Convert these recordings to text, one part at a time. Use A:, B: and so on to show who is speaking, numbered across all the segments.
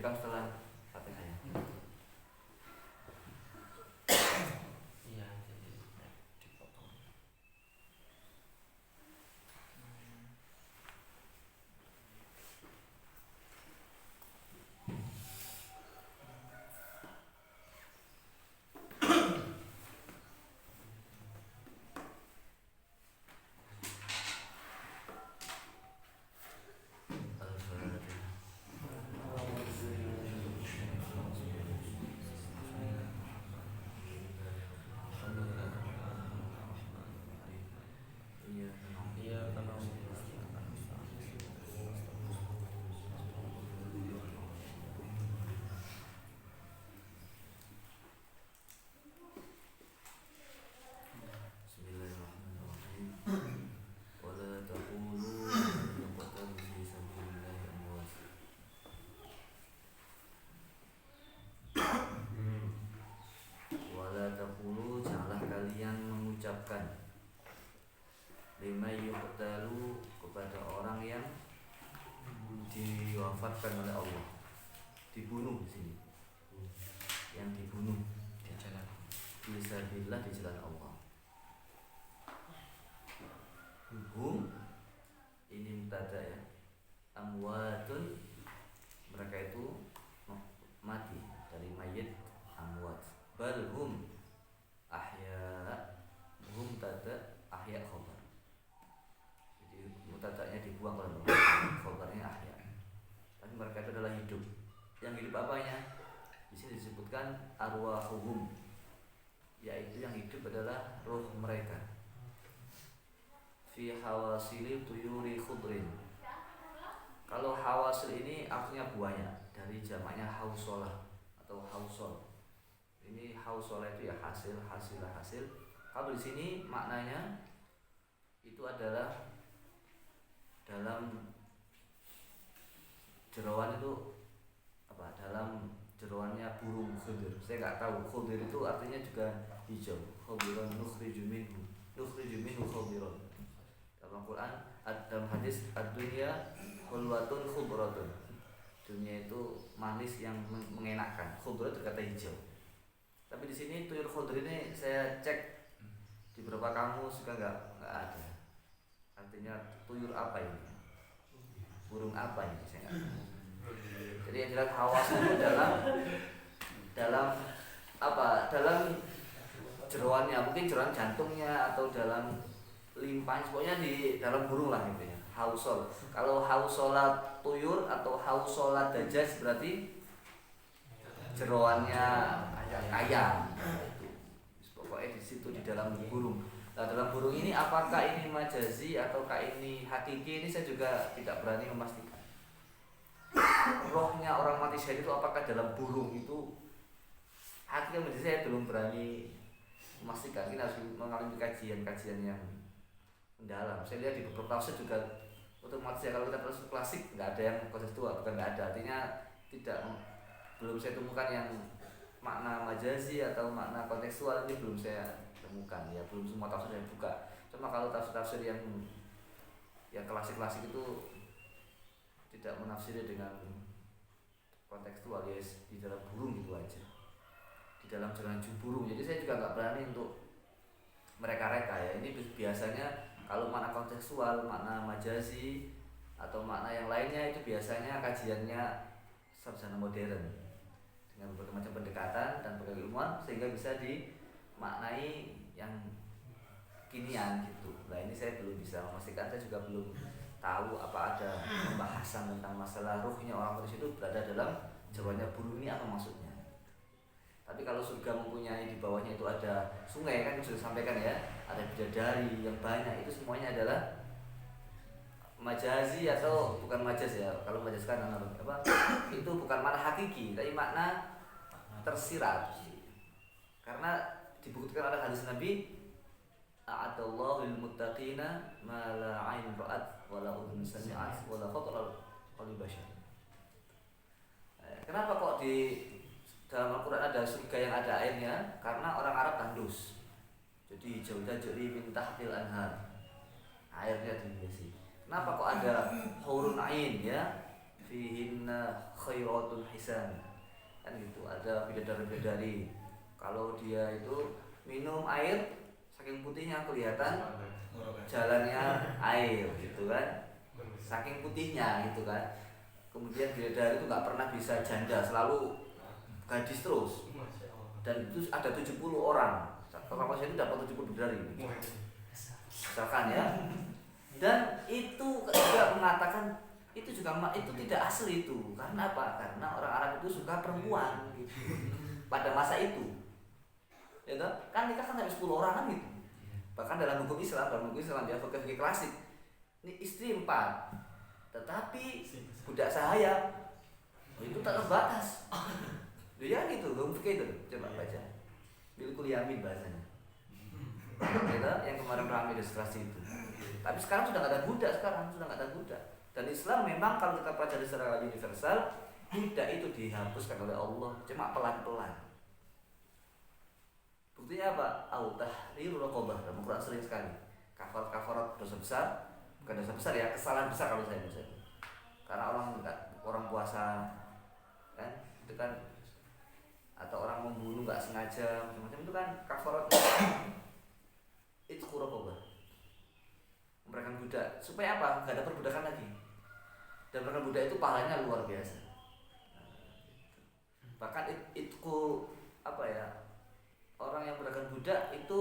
A: direkam setelah Fatihah ya.
B: Iya, jadi dipotong. Iya, karena
A: Bismillahirrahmanirrahim. Wala taqulu yuqtalu fi sabilillahi amwat. Wala taqulu, janganlah kalian mengucapkan lima yuqtalu, kepada orang yang diwafatkan oleh Allah, dibunuh di sini, yang dibunuh
B: di jalan.
A: fisabilillah, di jalan Allah. Hum ini mubtada ya, amwatun, mereka itu mati, dari mayit amwat. Bal hum ahya, hum tada, ahya khobar. Jadi mubtadanya dibuang oleh Allah, khobarnya ahya. Tapi mereka itu adalah hidup. Yang hidup apanya? Di sini disebutkan arwahuhum, yaitu yang hidup adalah roh mereka. Fi hawasili tuyuri khudrin. Kalau hawasil ini artinya buahnya, dari jamaknya hausolah atau hausol. Ini hausolah itu ya hasil, hasilah, hasil. Kalau di sini maknanya itu adalah dalam jerawan itu apa? Dalam jerawannya burung khudir. Saya nggak tahu khudir itu artinya juga hijau. Khudiron nukhriju minhu, nukhriju minhu khudiron. Dalam Quran, dalam hadis ad-dunya hulwatun khudratun. Dunia itu manis yang mengenakkan. Khudrat itu kata hijau. Tapi di sini tuyur khudr ini saya cek di beberapa kamus juga nggak ada. Artinya tuyur apa ini? Burung apa ini? Saya nggak tahu. Jadi yang jelas hawas itu dalam apa? Dalam jeroannya, mungkin jeroan jantungnya atau dalam limpahnya, pokoknya di dalam burung lah gitu ya. Hausol. Kalau hausolat tuyur atau hausolat dajas berarti jeroannya ayam. Itu. Pokoknya di situ di dalam burung. Nah, dalam burung ini apakah ini majazi ataukah ini hakiki, ini saya juga tidak berani memastikan. Rohnya orang mati syahid itu apakah dalam burung itu hakiki, menjadi saya belum berani memastikan. Ini harus mengalami kajian-kajian yang mendalam. Saya lihat di beberapa tafsir juga otomatis ya, kalau kita terus klasik nggak ada yang kontekstual, bukan nggak ada, artinya tidak, belum saya temukan yang makna majazi atau makna kontekstual, ini belum saya temukan ya, belum semua tafsir saya buka. Cuma kalau tafsir-tafsir yang klasik-klasik itu tidak menafsiri dengan kontekstual, ya di dalam burung itu aja, di dalam jalan burung. Jadi saya juga nggak berani untuk mereka-reka ya. Ini biasanya kalau makna kontekstual, makna majazi atau makna yang lainnya itu biasanya kajiannya sarjana modern dengan berbagai macam pendekatan dan berbagai ilmuwan sehingga bisa dimaknai yang kinian gitu. Nah ini saya belum bisa memastikan, saya juga belum tahu apa ada pembahasan tentang masalah ruhnya orang mati itu berada dalam jeroannya burung ini apa maksudnya. Tapi kalau surga mempunyai di bawahnya itu ada sungai, kan sudah sampaikan ya, ada bidadari yang banyak, itu semuanya adalah majazi atau bukan majaz ya. Kalau majaz kan apa? Itu bukan makna hakiki, tapi makna tersirat. Karena dibuktikan oleh hadis Nabi, a'adallahu lil muttaqina ma la 'ain ra'at wa la udhun sami'at wa la khatara qalbi bashar. Kenapa kok di dalam Al-Quran ada surga yang ada airnya? Karena orang Arab tandus, jadi hijau tajri min tahtil anhar, airnya dihiasi. Kenapa kok ada hurun ain ya? fihinna khairatun hisan. Kan gitu, ada bidadari-bidadari. Kalau dia itu minum air saking putihnya kelihatan jalannya air gitu kan. Saking putihnya gitu kan. Kemudian bidadari itu nggak pernah bisa janda, selalu gadis terus. Dan itu ada 70 orang. Orang pasien itu dapat 70 bidadari. Misalkan ya. Dan itu juga mengatakan itu tidak asli itu. Karena apa? Karena orang Arab itu suka perempuan gitu. Pada masa itu. Ya toh? Kan nikah kan sampai 10 orang kan gitu. Bahkan dalam hukum Islam ya fikih klasik. Ini istri 4. Tetapi budak sahaya itu tak terbatas. Ya gitu, hukum fikih itu. Coba baca. Bilkul yamin bahasanya. Gitu, yang kemarin ramai diskusi itu. Tapi sekarang sudah nggak ada budak, Dan Islam memang kalau kita pelajari secara universal, budak itu dihapuskan oleh Allah, cuma pelan-pelan. Buktinya apa? Tahrirul raqabah. Dalam Quran sering sekali. Kafarat dosa besar, bukan dosa besar ya, kesalahan besar kalau saya misalnya. Karena orang puasa kan, itu kan, atau orang membunuh nggak sengaja, macam-macam itu kan kafarat. Itu raqabah. Memberikan budak supaya apa? Nggak ada perbudakan lagi. Dan memberikan budak itu pahalanya luar biasa. Bahkan itu apa ya? Orang yang memberikan budak itu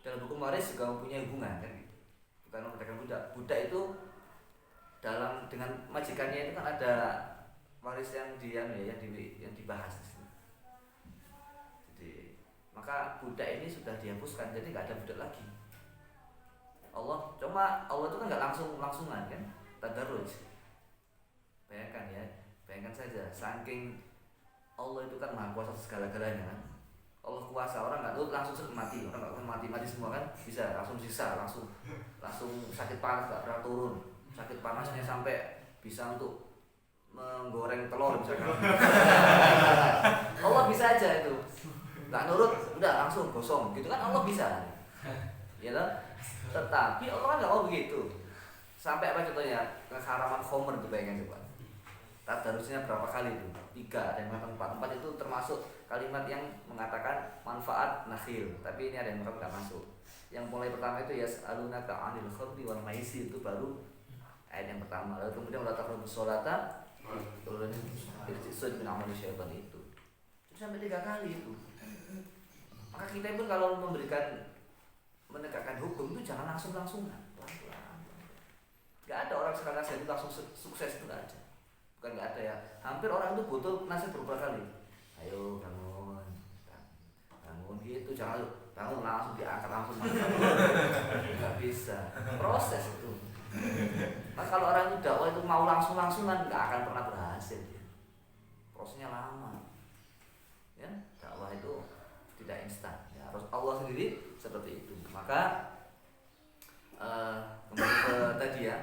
A: dalam hukum waris juga mempunyai hubungan kan? Bukan memberikan budak. Budak itu dengan majikannya itu kan ada waris yang dibahas. Jadi maka budak ini sudah dihapuskan, jadi nggak ada budak lagi. Allah itu kan nggak langsungan kan, tadarruj. Bayangkan saja, saking Allah itu kan maha kuasa segala-galanya kan. Allah kuasa, orang nggak langsung mati, orang nggak akan mati semua kan, bisa langsung sisa, langsung sakit panas nggak pernah turun, sakit panasnya sampai bisa untuk menggoreng telur misalkan. Allah bisa aja itu, nggak nurut, udah langsung gosong, gitu kan Allah bisa, ya kan? Tetapi Allah kan nggak mau begitu. Sampai apa contohnya? Keharaman khomer itu bayangkan coba. Tadarusnya berapa kali itu? 3, ada yang mengatakan 4. 4 itu termasuk kalimat yang mengatakan manfaat nakhil. Tapi ini ada yang nggak masuk. Yang mulai pertama itu yas'alunaka 'anil khamri wal maisir, itu baru ayat yang pertama. Lalu kemudian wala taqrabus sholata turun irtisud bin amali syaitan itu sampai 3 kali itu. Maka kita pun kalau menegakkan hukum itu jangan langsung-langsungan, pelan-pelan. Gak ada orang sekarang itu langsung sukses, itu gak ada. Bukan gak ada ya, hampir orang itu butuh nasihat beberapa kali. Ayo bangun gitu, jangan bangun langsung diangkat langsung masuk. Gak bisa, proses itu. Nah kalau orang itu dakwah itu mau langsung-langsungan gak akan pernah berhasil. Prosesnya lama. Ya, dakwah itu tidak instan. Ya, harus Allah sendiri seperti itu. Maka kembali ke tadi ya,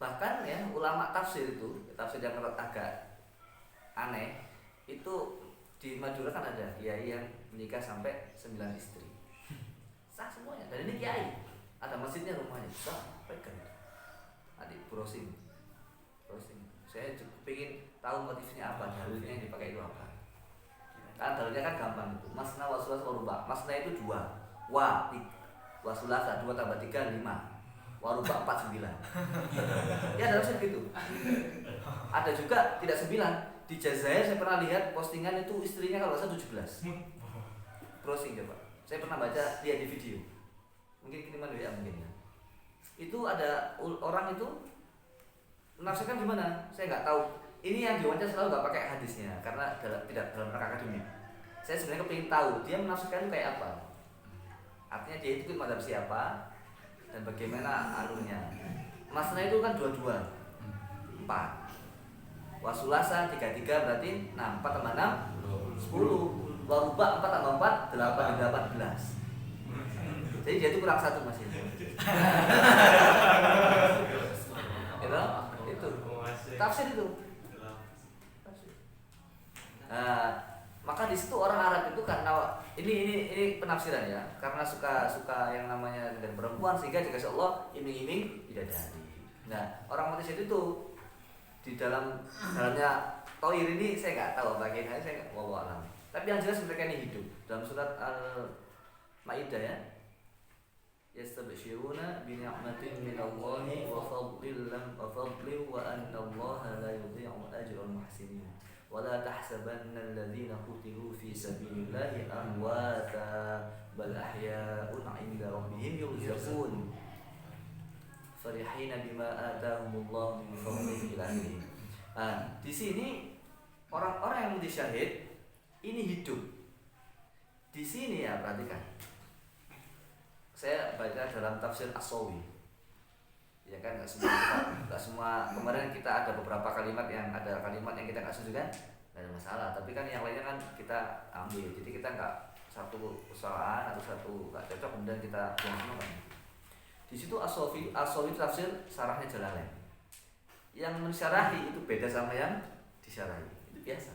A: bahkan ya ulama tafsir yang agak aneh itu di Madura kan ada kiai yang menikah sampai 9 istri, sah semuanya. Dan ini kiai, ada masjidnya, rumahnya sah, pegang. Adik browsing. Saya pengen tahu motifnya apa, dalilnya yang dipakai itu apa. Kan dalilnya kan gampang itu. Masna wasulas waruba. Masna itu 2, wasulasa 2 tambah 3 5, waruba 4 9. Ya dalam segitu. Ada juga tidak 9. Di Jazair saya pernah lihat postingan itu istrinya kalau saya 17. Browsing coba. Saya pernah baca, lihat di video. Mungkin kiriman WA mungkin ya. Itu ada orang itu menafsirkan gimana? Saya nggak tahu. Ini yang diwawancara selalu nggak pakai hadisnya karena tidak dalam rangka akademik. Saya sebenarnya kepingin tahu dia menafsirkan itu kayak apa. Artinya dia itu ikut mazhab siapa dan bagaimana alurnya. Masna itu kan 22, 4. Wasulasa 33 berarti 6, 4 tambah 6 10. Waruba 4 tambah 4 8 18. Jadi dia itu kurang 1 masih. Itu tafsir itu. Nah, maka di situ orang Arab itu karena ini penafsiran ya, karena suka yang namanya dengan perempuan sehingga dikasih Allah iming-iming bidadari. Nah, orang Malaysia itu di dalamnya Toir ini saya nggak tahu bagaimana, saya nggak mau alam. Tapi yang jelas mereka ini hidup. Dalam surat Al-Maidah ya, yastabshiruna bi ni'matin minallahi wa fadlin wa anna Allaha la yudhi'u ajral muhsinin. Wa la tahsabanna alladhina qutilu fi sabilillahi amwata bal ahya'un 'inda rabbihim yurzaqun. Farihina bima atahumullahu min fadlihi ila akhirih. Di sini orang-orang yang mati syahid ini hidup. Di sini ya perhatikan. Saya baca dalam tafsir As-Sawi. Ya kan nggak semua kemarin kita ada beberapa kalimat yang kita nggak setuju kan, nggak ada masalah. Tapi kan yang lainnya kan kita ambil. Jadi kita nggak satu kesalahan atau satu nggak cocok kemudian kita buang semua kan. Di situ As-Sawi tafsir sarahnya Jalalain. Yang mensyarahi itu beda sama yang disyarahi. Itu biasa.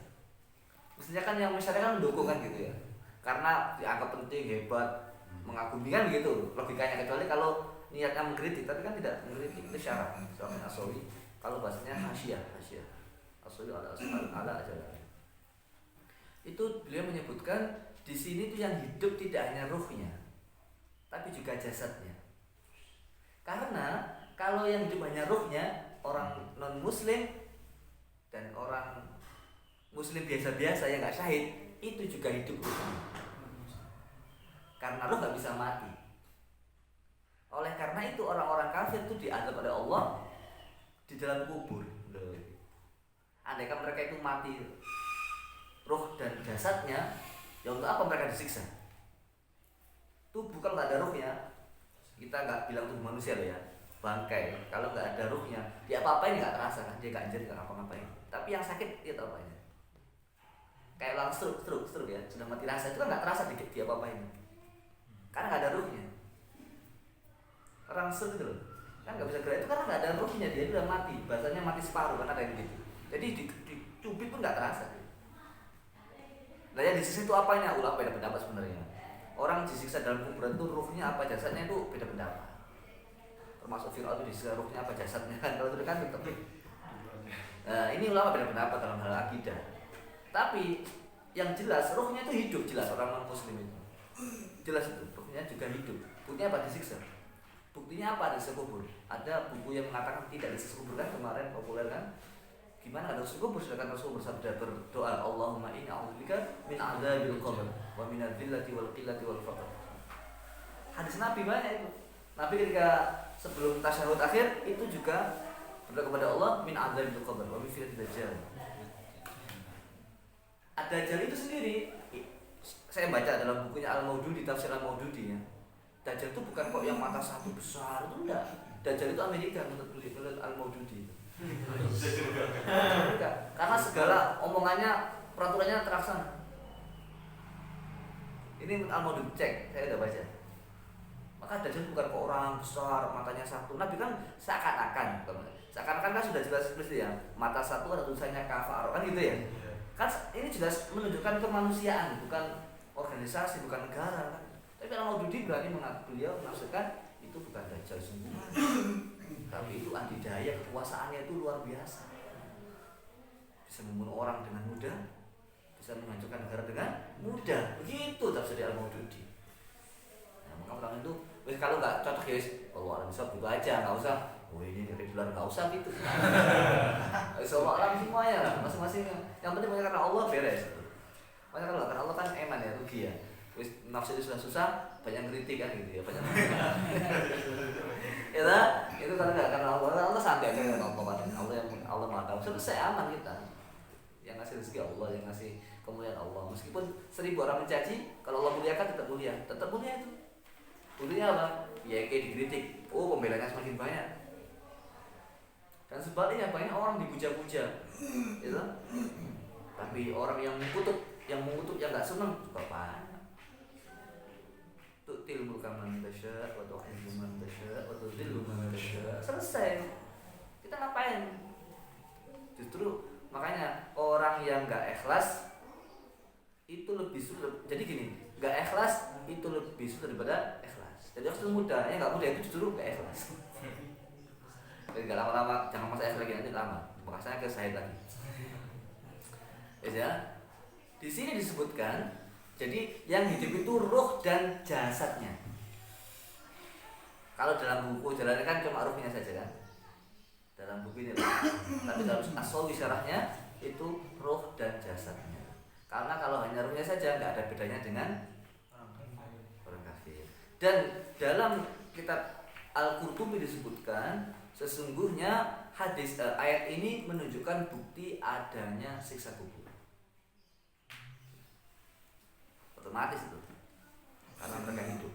A: Mestinya kan yang mensyarahi kan mendukung kan gitu ya. Karena dianggap penting, hebat, mengagumi kan gitu logikanya, kecuali kalau niatnya mengkritik, tapi kan tidak mengkritik, itu syarat. Soalnya As-Sawi kalau bahasanya hasyah. As-Sawi ala Jalalain. Itu beliau menyebutkan di sini tuh yang hidup tidak hanya ruhnya, tapi juga jasadnya. Karena kalau yang hidup hanya ruhnya, orang non muslim dan orang muslim biasa-biasa yang nggak syahid itu juga hidup ruhnya. Karena ruh nggak bisa mati. Oleh karena itu orang-orang kafir itu dianggap oleh Allah di dalam kubur. Andaikan mereka itu mati ruh dan jasadnya, ya untuk apa mereka disiksa? Tubuh kalau nggak ada ruhnya, kita nggak bilang tubuh manusia loh ya, bangkai. Kalau nggak ada ruhnya, dia apa-apain nggak terasa kan, dia nggak jadi nggak ngapa-ngapain. Tapi yang sakit dia tahu apanya. Kayak orang stroke ya, sudah mati rasa itu kan nggak terasa dikit dia apa-apain, karena nggak ada ruhnya. Orang stroke itu loh, kan nggak bisa gerak itu karena nggak ada ruhnya, dia sudah mati. Bahasanya mati separuh kan ada yang gitu. Jadi dicubit pun nggak terasa. Nah yang disiksa itu apanya? Ulama beda pendapat sebenarnya. Orang disiksa dalam kuburan itu ruhnya apa jasadnya itu beda pendapat. Termasuk Fir'aun itu disiksa ruhnya apa jasadnya kan, kalau itu kan tetap. Nah ini ulama beda pendapat dalam hal akidah. Tapi yang jelas ruhnya itu hidup, jelas orang non muslim itu jelas itu ruhnya juga hidup. Buktinya apa? Disiksa. Buktinya apa? Disiksa kubur. Ada buku yang mengatakan tidak disiksa kubur kan, kemarin populer kan. Gimana ada kubur? Sedangkan Rasul bersabda berdoa, Allahumma inni a'udzubika min adzabil qabr wa min adzillati wal qillati wal faqr. Hadis Nabi banyak itu. Nabi ketika sebelum tasyahud akhir itu juga berdoa kepada Allah min adzabil qabr wa min fitnatil dajjal. Ad-Dajjal itu sendiri, saya baca dalam bukunya Al-Maududi, tafsir Al-Maududi ya. Dajjal itu bukan kok yang mata satu besar, itu enggak. Dajjal itu Amerika menurut Al-Maududi. Karena segala omongannya, peraturannya terlaksana. Ini Al-Maududi, cek, saya udah baca. Maka Dajjal bukan kok orang besar, matanya satu. Nabi kan seakan-akan kan sudah jelas ya, mata satu ada tulisannya kafar kan gitu ya. Kan ini jelas menunjukkan kemanusiaan, bukan organisasi, bukan negara kan. Tapi Al-Maududi berani beliau menafsirkan itu bukan Dajjal semua, tapi itu adidaya, kekuasaannya itu luar biasa, bisa membunuh orang dengan mudah, bisa menghancurkan negara dengan mudah. Begitu tafsir Al-Maududi. Nah, maka orang itu kalau nggak cocok ya Allah bisa buka aja, nggak usah ini regular, nggak usah gitu. Semua orang semuanya lah, masing-masing. Yang penting banyak karena Allah beres. Banyak karena Allah kan eman ya, rugi ya. Wis nafsu itu sudah susah, banyak kritik kan gitu ya, banyak. Ya itu karena Allah santai aja dengan Allah Maha Tahu. Selesai aman kita. Yang ngasih rezeki Allah, yang ngasih kemuliaan Allah. Meskipun 1000 orang mencaci, kalau Allah muliakan tetap mulia itu. Buktinya apa? Ya kayak dikritik, pembelanya semakin banyak. Dan sebaliknya banyak orang dipuja-puja, gitu. Tapi orang yang mengutuk yang nggak senang juga banyak. Tu'til mulka man tasya' wa tu'izzu man tasya' wa tudhillu man tasya'. Selesai. Kita ngapain? Justru makanya orang yang nggak ikhlas itu lebih sulit. Jadi gini, nggak ikhlas itu lebih sulit daripada ikhlas. Jadi harus mudah, yang nggak mudah itu justru nggak ikhlas. Enggak lama-lama, jangan mas S lagi nanti lama. Makanya ke Said lagi. Ya. Di sini disebutkan, jadi yang hidup itu ruh dan jasadnya. Kalau dalam buku jalannya kan cuma ruhnya saja kan. Dalam buku ini tapi dalam asal syarahnya itu ruh dan jasadnya. Karena kalau hanya ruhnya saja nggak ada bedanya dengan orang kafir. Dan dalam kitab Al-Qurtubi disebutkan sesungguhnya hadis ayat ini menunjukkan bukti adanya siksa kubur. Otomatis itu karena mereka hidup.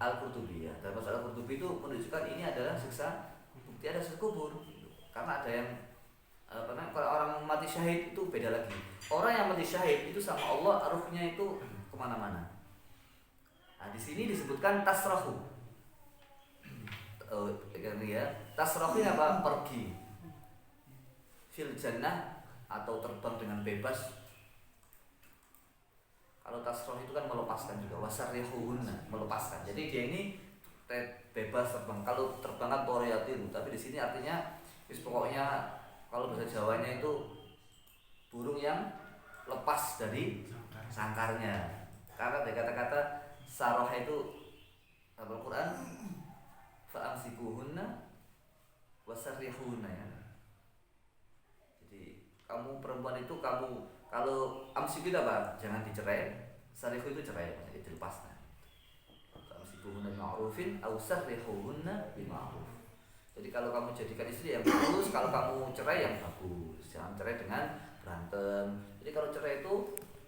A: Al-Qurtubi ya. Dalam bahasa Al-Qurtubi itu menunjukkan ini adalah siksa bukti ada siksa kubur. Karena ada yang kalau orang mati syahid itu beda lagi. Orang yang mati syahid itu sama Allah ruhnya itu kemana-mana. Nah, di sini disebutkan tasrahu. Ya, tasrahu ini apa? Pergi. Fil jannah atau terbang dengan bebas. Kalau tasrah itu kan melepaskan juga, wasarihuhunna melepaskan. Jadi dia ini bebas terbang. Kalau terbang kan toriatiru, tapi di sini artinya pokoknya kalau bahasa Jawanya itu burung yang lepas dari sangkarnya. Karena ada kata-kata sarah itu dalam Al-Quran fa'amsikuhunna wasarihunna ya. Jadi kamu perempuan itu kamu kalau amsik itu apa? Jangan dicerai. Sarihu itu cerai, jadi dilepaskan. Amsikuhunna bima'rufin aw sarrihuhunna bima'ruf. Jadi kalau kamu jadikan istri yang bagus, kalau kamu cerai yang bagus. Jangan cerai dengan berantem. Jadi kalau cerai itu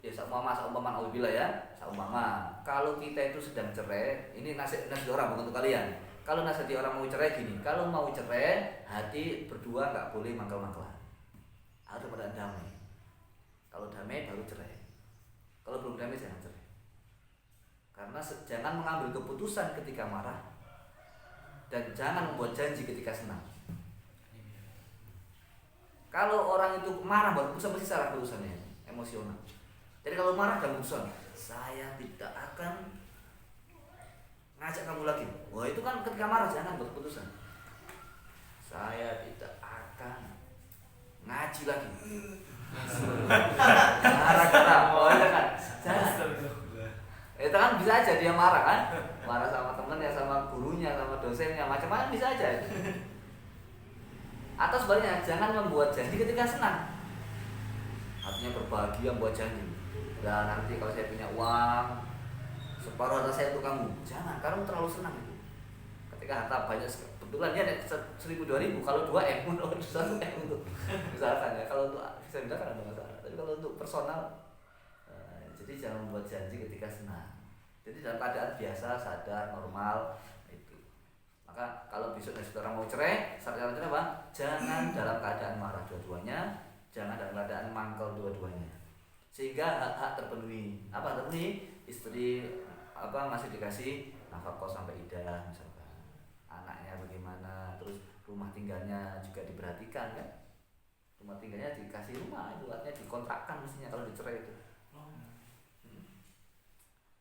A: ya saumpama auzubillah ya, saumpama. Kalau kita itu sedang cerai, ini nasihat orang bukan untuk kalian. Kalau nasihat orang mau cerai gini, kalau mau cerai, hati berdua nggak boleh mangkal-mangkalan. Harus pada damai. Kalau damai baru cerai. Kalau belum damai jangan cerai. Karena jangan mengambil keputusan ketika marah dan jangan membuat janji ketika senang. Kalau orang itu marah baru keputusan pasti salah keputusannya, emosional. Jadi kalau marah dan keputusan, saya tidak akan ngajak kamu lagi. Wah itu kan ketika marah jangan buat keputusan. Saya tidak akan ngaji lagi. Marah-marah, oh iya kan? Jangan. Itu kan bisa aja dia marah kan? Marah sama temennya, sama gurunya, sama dosennya, macam-macam bisa aja. Atau sebaliknya jangan membuat janji ketika senang. Artinya berbahagia membuat janji. Dan nanti kalau saya punya uang separuh harta saya untuk kamu. Jangan, karena terlalu senang itu. Ketika harta banyak, kebetulan dia ada 1.000 2.000, kalau 2M untuk 1M untuk misalkan ya. Kalau untuk bisa kan ada masalah. Tapi kalau untuk personal, jadi jangan membuat janji ketika senang. Jadi dalam keadaan biasa, sadar, normal itu. Maka kalau besok saudara mau cerai, syarat cerai apa? Jangan dalam keadaan marah dua-duanya, jangan dalam keadaan mangkel dua-duanya. Sehingga hak-hak terpenuhi. Apa terpenuhi? Istri masih dikasih nafkah sampai iddah misalkan. Anaknya bagaimana, terus rumah tinggalnya juga diperhatikan kan? Rumah tinggalnya dikasih rumah, itu artinya dikontrakkan mestinya kalau dicerai itu.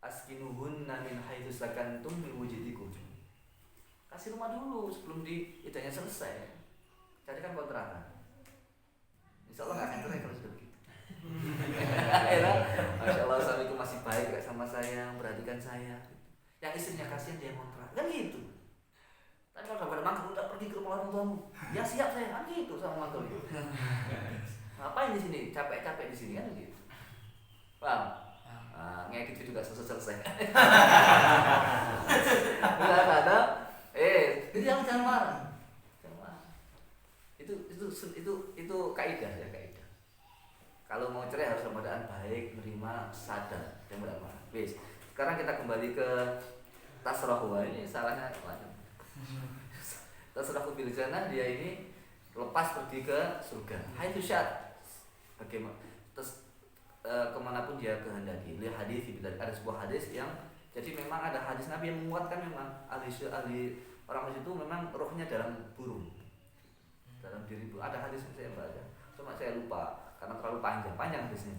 A: Askinuhunna min haitsu sakantum min wujudikum. Kasih rumah dulu sebelum iddahnya selesai. Carikan kontrakan. Insyaallah enggak akan cerai kalau sudah begitu. Masya Allah suamiku masih baik kayak sama saya, memperhatikan saya. Yang istrinya kasihan dia kontrak. Kan gitu. Tapi kalau pada mangkel udah pergi ke rumah orang tuamu. Ya siap saya, kan gitu sama mangkel. Ngapain di sini? Capek-capek di sini kan gitu. Paham? Ngekit itu juga selesai. Enggak ada. Jadi jangan marah. Jangan marah. Itu kaidah ya, kaidah. Kalau mau cerai harus dalam keadaan baik, menerima, sadar, dan tidak marah. Wes. Sekarang kita kembali ke tasrahu. Ini salahnya macam. Tasrahu bil jannah, dia ini lepas pergi ke surga. Hai itu syad. Bagaimana? Terus kemanapun dia kehendaki. Lihat hadis, ada sebuah hadis yang jadi memang ada hadis Nabi yang menguatkan memang ahli orang itu memang rohnya dalam burung, dalam diri burung. Ada hadis yang saya baca, cuma saya lupa karena terlalu panjang hadisnya.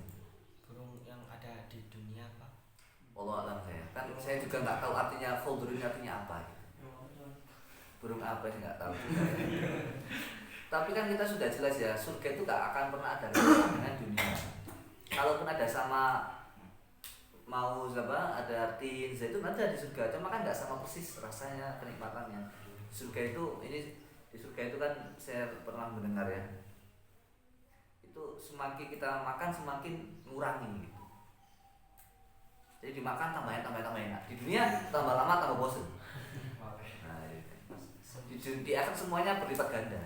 B: Burung yang ada di dunia apa?
A: Allah alam saya. Kan saya juga nggak tahu artinya khudrun artinya apa. Gitu. burung apa sih nggak tahu. Tapi kan kita sudah jelas ya, surga itu gak akan pernah ada dengan dunia. Kalaupun ada sama mau apa ada tin zaitun ada di surga, cuma kan nggak sama persis rasanya kenikmatannya. Surga itu di surga itu kan saya pernah mendengar ya, itu semakin kita makan semakin ngurangi gitu. Jadi dimakan tambah enak. Di dunia tambah lama tambah bosen. Nah, di akhir semuanya berlipat ganda.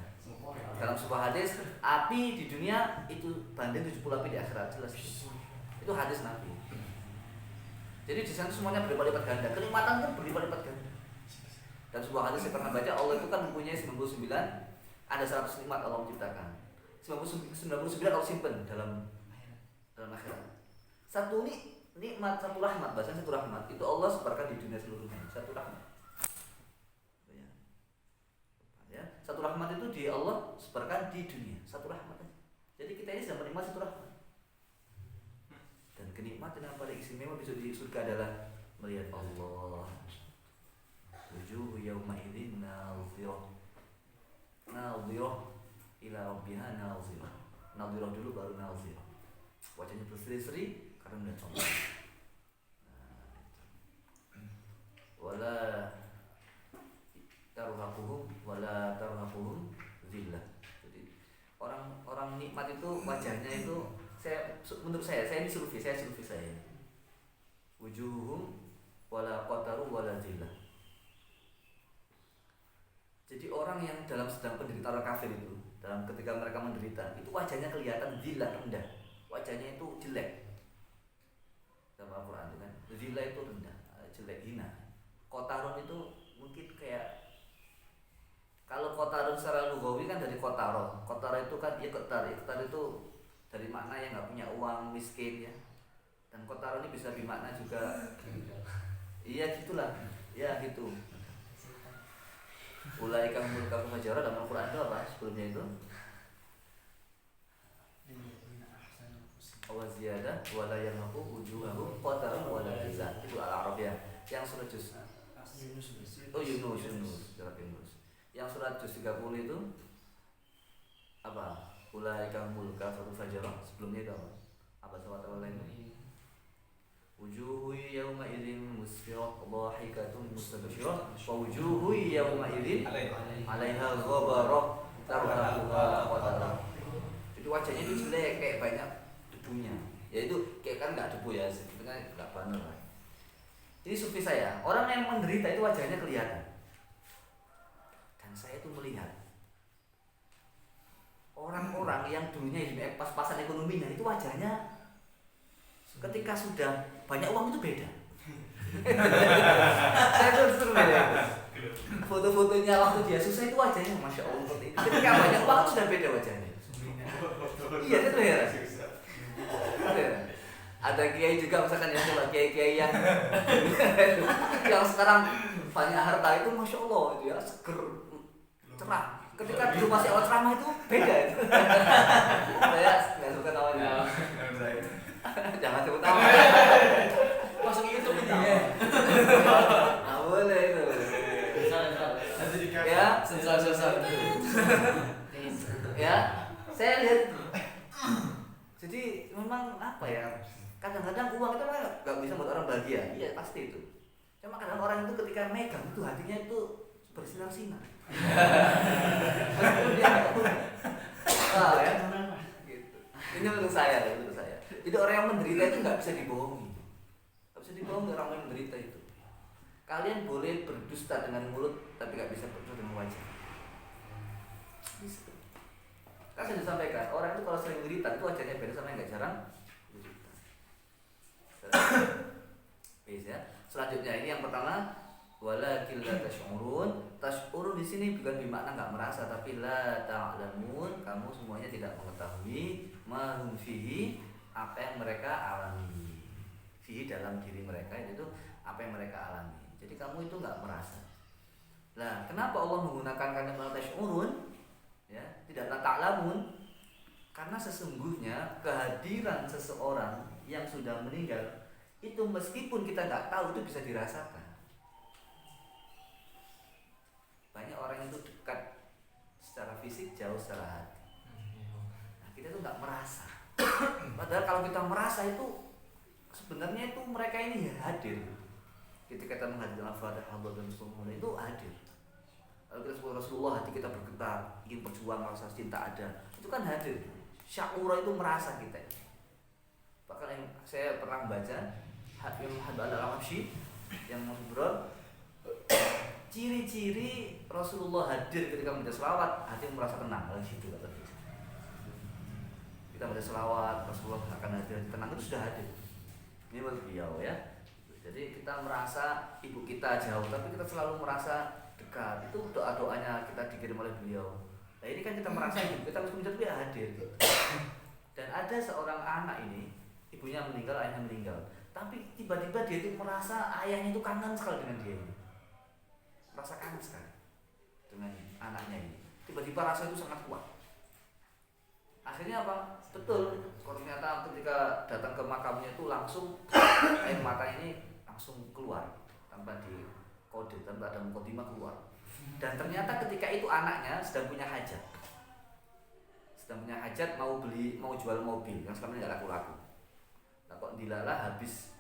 A: Dalam sebuah hadis, api di dunia itu banding 70 api di akhirat, jelas itu hadis Nabi. Jadi di sana semuanya berlipat ganda, kenikmatan kan berlipat ganda. Dan sebuah hadis saya pernah baca, Allah itu kan mempunyai 99, ada 100 nikmat Allah menciptakan. 99 Allah simpen dalam akhirat. Satu nikmat, satu rahmat, bahasanya satu rahmat itu Allah sebarkan di dunia seluruhnya, satu rahmat. Ya, satu rahmat itu di Allah sebarkan di dunia, satu rahmat aja. Jadi kita ini sedang menikmati satu rahmat. Dan kenikmatan yang paling istimewa besok di surga adalah melihat Allah. Wujuhu yawma idzin nadhirah. Nadhirah ila rabbiha nadhirah. Nadhirah dulu baru nadhirah. Wajahnya berseri-seri karena melihat Allah. Wala tarhaquhum zillah. Jadi orang nikmat itu wajahnya itu menurut saya ini survei saya. Wujuhum wala qataru wala zillah. Jadi orang yang sedang penderita orang kafir itu, ketika mereka menderita, itu wajahnya kelihatan zillah, rendah. Wajahnya itu jelek. Dalam Al-Qur'an itu kan, zillah itu rendah, jelek, hina. Qatarun itu mungkin kayak, kalau qatarun secara lughawi kan dari qataro. Qataro itu kan iqtar itu dari makna yang nggak punya uang, miskin ya. Dan qataro ini bisa bermakna juga, iya gitulah, ya gitu. Ulaika humul kafirun dalam Al-Qur'an itu apa sebelumnya itu? Wa ziyadah wa la yarhaqu wujuhahum qatarun wa la zillah. Itu Al-A'raf ya. Yang surat juz Yunus. Yang surat juz 30 itu apa? Ulaika humul kafirun fajara. Sebelumnya itu apa? Apa surat lain? Wujuhu yawma idzin musfirah dhahikatun mustabshirah wa wujuhu yawma idzin 'alaiha ghabarah tarhaquha qatarah. Jadi wajahnya itu jelek kayak banyak debunya. Ya itu kayak kan enggak debu ya, sebetulnya enggak banner lah. Ini survei saya, orang yang menderita itu wajahnya kelihatan. Dan saya itu melihat orang-orang yang dulunya pas-pasan ekonominya itu wajahnya ketika sudah banyak uang itu beda. Saya tuh survei ya. Foto-fotonya waktu dia susah itu wajahnya masya Allah seperti itu. Ketika banyak uang itu sudah beda wajahnya. Iya itu ya. Ada kiai juga misalkan ya, coba kiai yang sekarang banyak harta itu masya Allah itu ya, seger, cerah. Ketika dulu masih awal ceramah itu beda itu. Saya nggak suka tawanya. Jangan sebut nama.
B: Masuk YouTube ini ya.
A: Nggak boleh itu. Ya,
B: sensor.
A: Ya, saya lihat. Jadi memang apa ya? Kadang-kadang uang itu kan nggak bisa buat orang bahagia. Iya pasti itu. Cuma kadang orang itu ketika megang itu hatinya itu bersinar-sinar. Meskipun dia nggak punya. Ya. Gitu. Ini menurut saya. Jadi orang yang menderita itu nggak bisa dibohongi. Nggak bisa dibohongi orang yang menderita itu. Kalian boleh berdusta dengan mulut, tapi nggak bisa berdusta dengan wajah. Bisa. Kan sudah disampaikan, orang itu kalau sering menderita itu wajahnya beda sama yang nggak jarang menderita. Ya. Selanjutnya ini yang pertama, walakin la tash'urun. Tash'urun di sini bukan bermakna nggak merasa, tapi la ta'lamun, kamu semuanya tidak mengetahui ma hum fihi, apa yang mereka alami. Fihi dalam diri mereka itu apa yang mereka alami. Jadi kamu itu nggak merasa. Nah, kenapa Allah menggunakan kalimat tash'urun? Ya, tidak la ta'lamun. Karena sesungguhnya kehadiran seseorang yang sudah meninggal itu meskipun kita nggak tahu itu bisa dirasakan. Banyak orang secara fisik, jauh secara hati. Nah, kita tuh nggak merasa. Padahal kalau kita merasa itu sebenarnya itu mereka ini ya hadir. Ketika kita menghadirkan Al-Fatihah dan Rasulullah itu hadir. Kalau kita sebut Rasulullah, hati kita bergetar, ingin berjuang, rasa cinta ada, itu kan hadir. Sya'ura itu merasa kita. Bahkan yang saya pernah membaca Imam Haddad al-Habsyi yang ngobrol ciri-ciri Rasulullah hadir ketika membaca selawat, hati merasa tenang. Gitu kata dia. Kita baca selawat, Rasulullah akan hadir, tenang itu sudah hadir. Ini menurut beliau ya. Jadi kita merasa ibu kita jauh, tapi kita selalu merasa dekat. Itu doa-doanya kita dikirim oleh beliau. Nah ini kan kita merasa ibu kita kemudian dia hadir. Dan ada seorang anak ini, ibunya meninggal, ayahnya meninggal. Tapi tiba-tiba dia itu merasa ayahnya itu kangen sekali dengan dia ini. Merasa kangen sekali dengan anaknya ini. Tiba-tiba rasa itu sangat kuat. Akhirnya apa? Betul, ternyata ketika datang ke makamnya itu langsung air mata ini langsung keluar tanpa di kode, tanpa ada mukadimah keluar. Dan ternyata ketika itu anaknya sedang punya hajat. Sedang punya hajat, mau jual mobil yang selama ini nggak laku-laku. Nah kok dilalah habis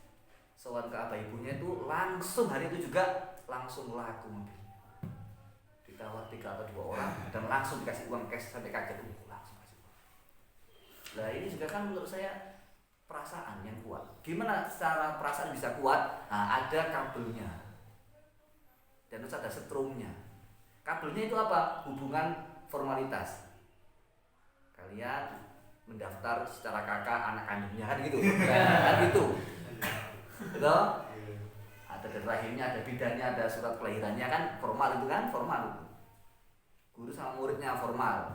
A: sowan ke abah ibunya itu langsung hari itu juga langsung laku mobil. Ditawar 3 atau 2 orang dan langsung dikasih uang cash sampai kaget langsung kasih uang. Nah ini juga kan menurut saya perasaan yang kuat. Gimana secara perasaan bisa kuat? Nah, ada kabelnya dan terus ada setrumnya. Kabelnya itu apa? Hubungan formalitas. Kalian mendaftar secara kakak anak kandungnya kan gitu. Kan gitu. Betul? Ada dari rahimnya, ada bidannya, ada surat kelahirannya kan formal itu kan, formal itu. Guru sama muridnya formal.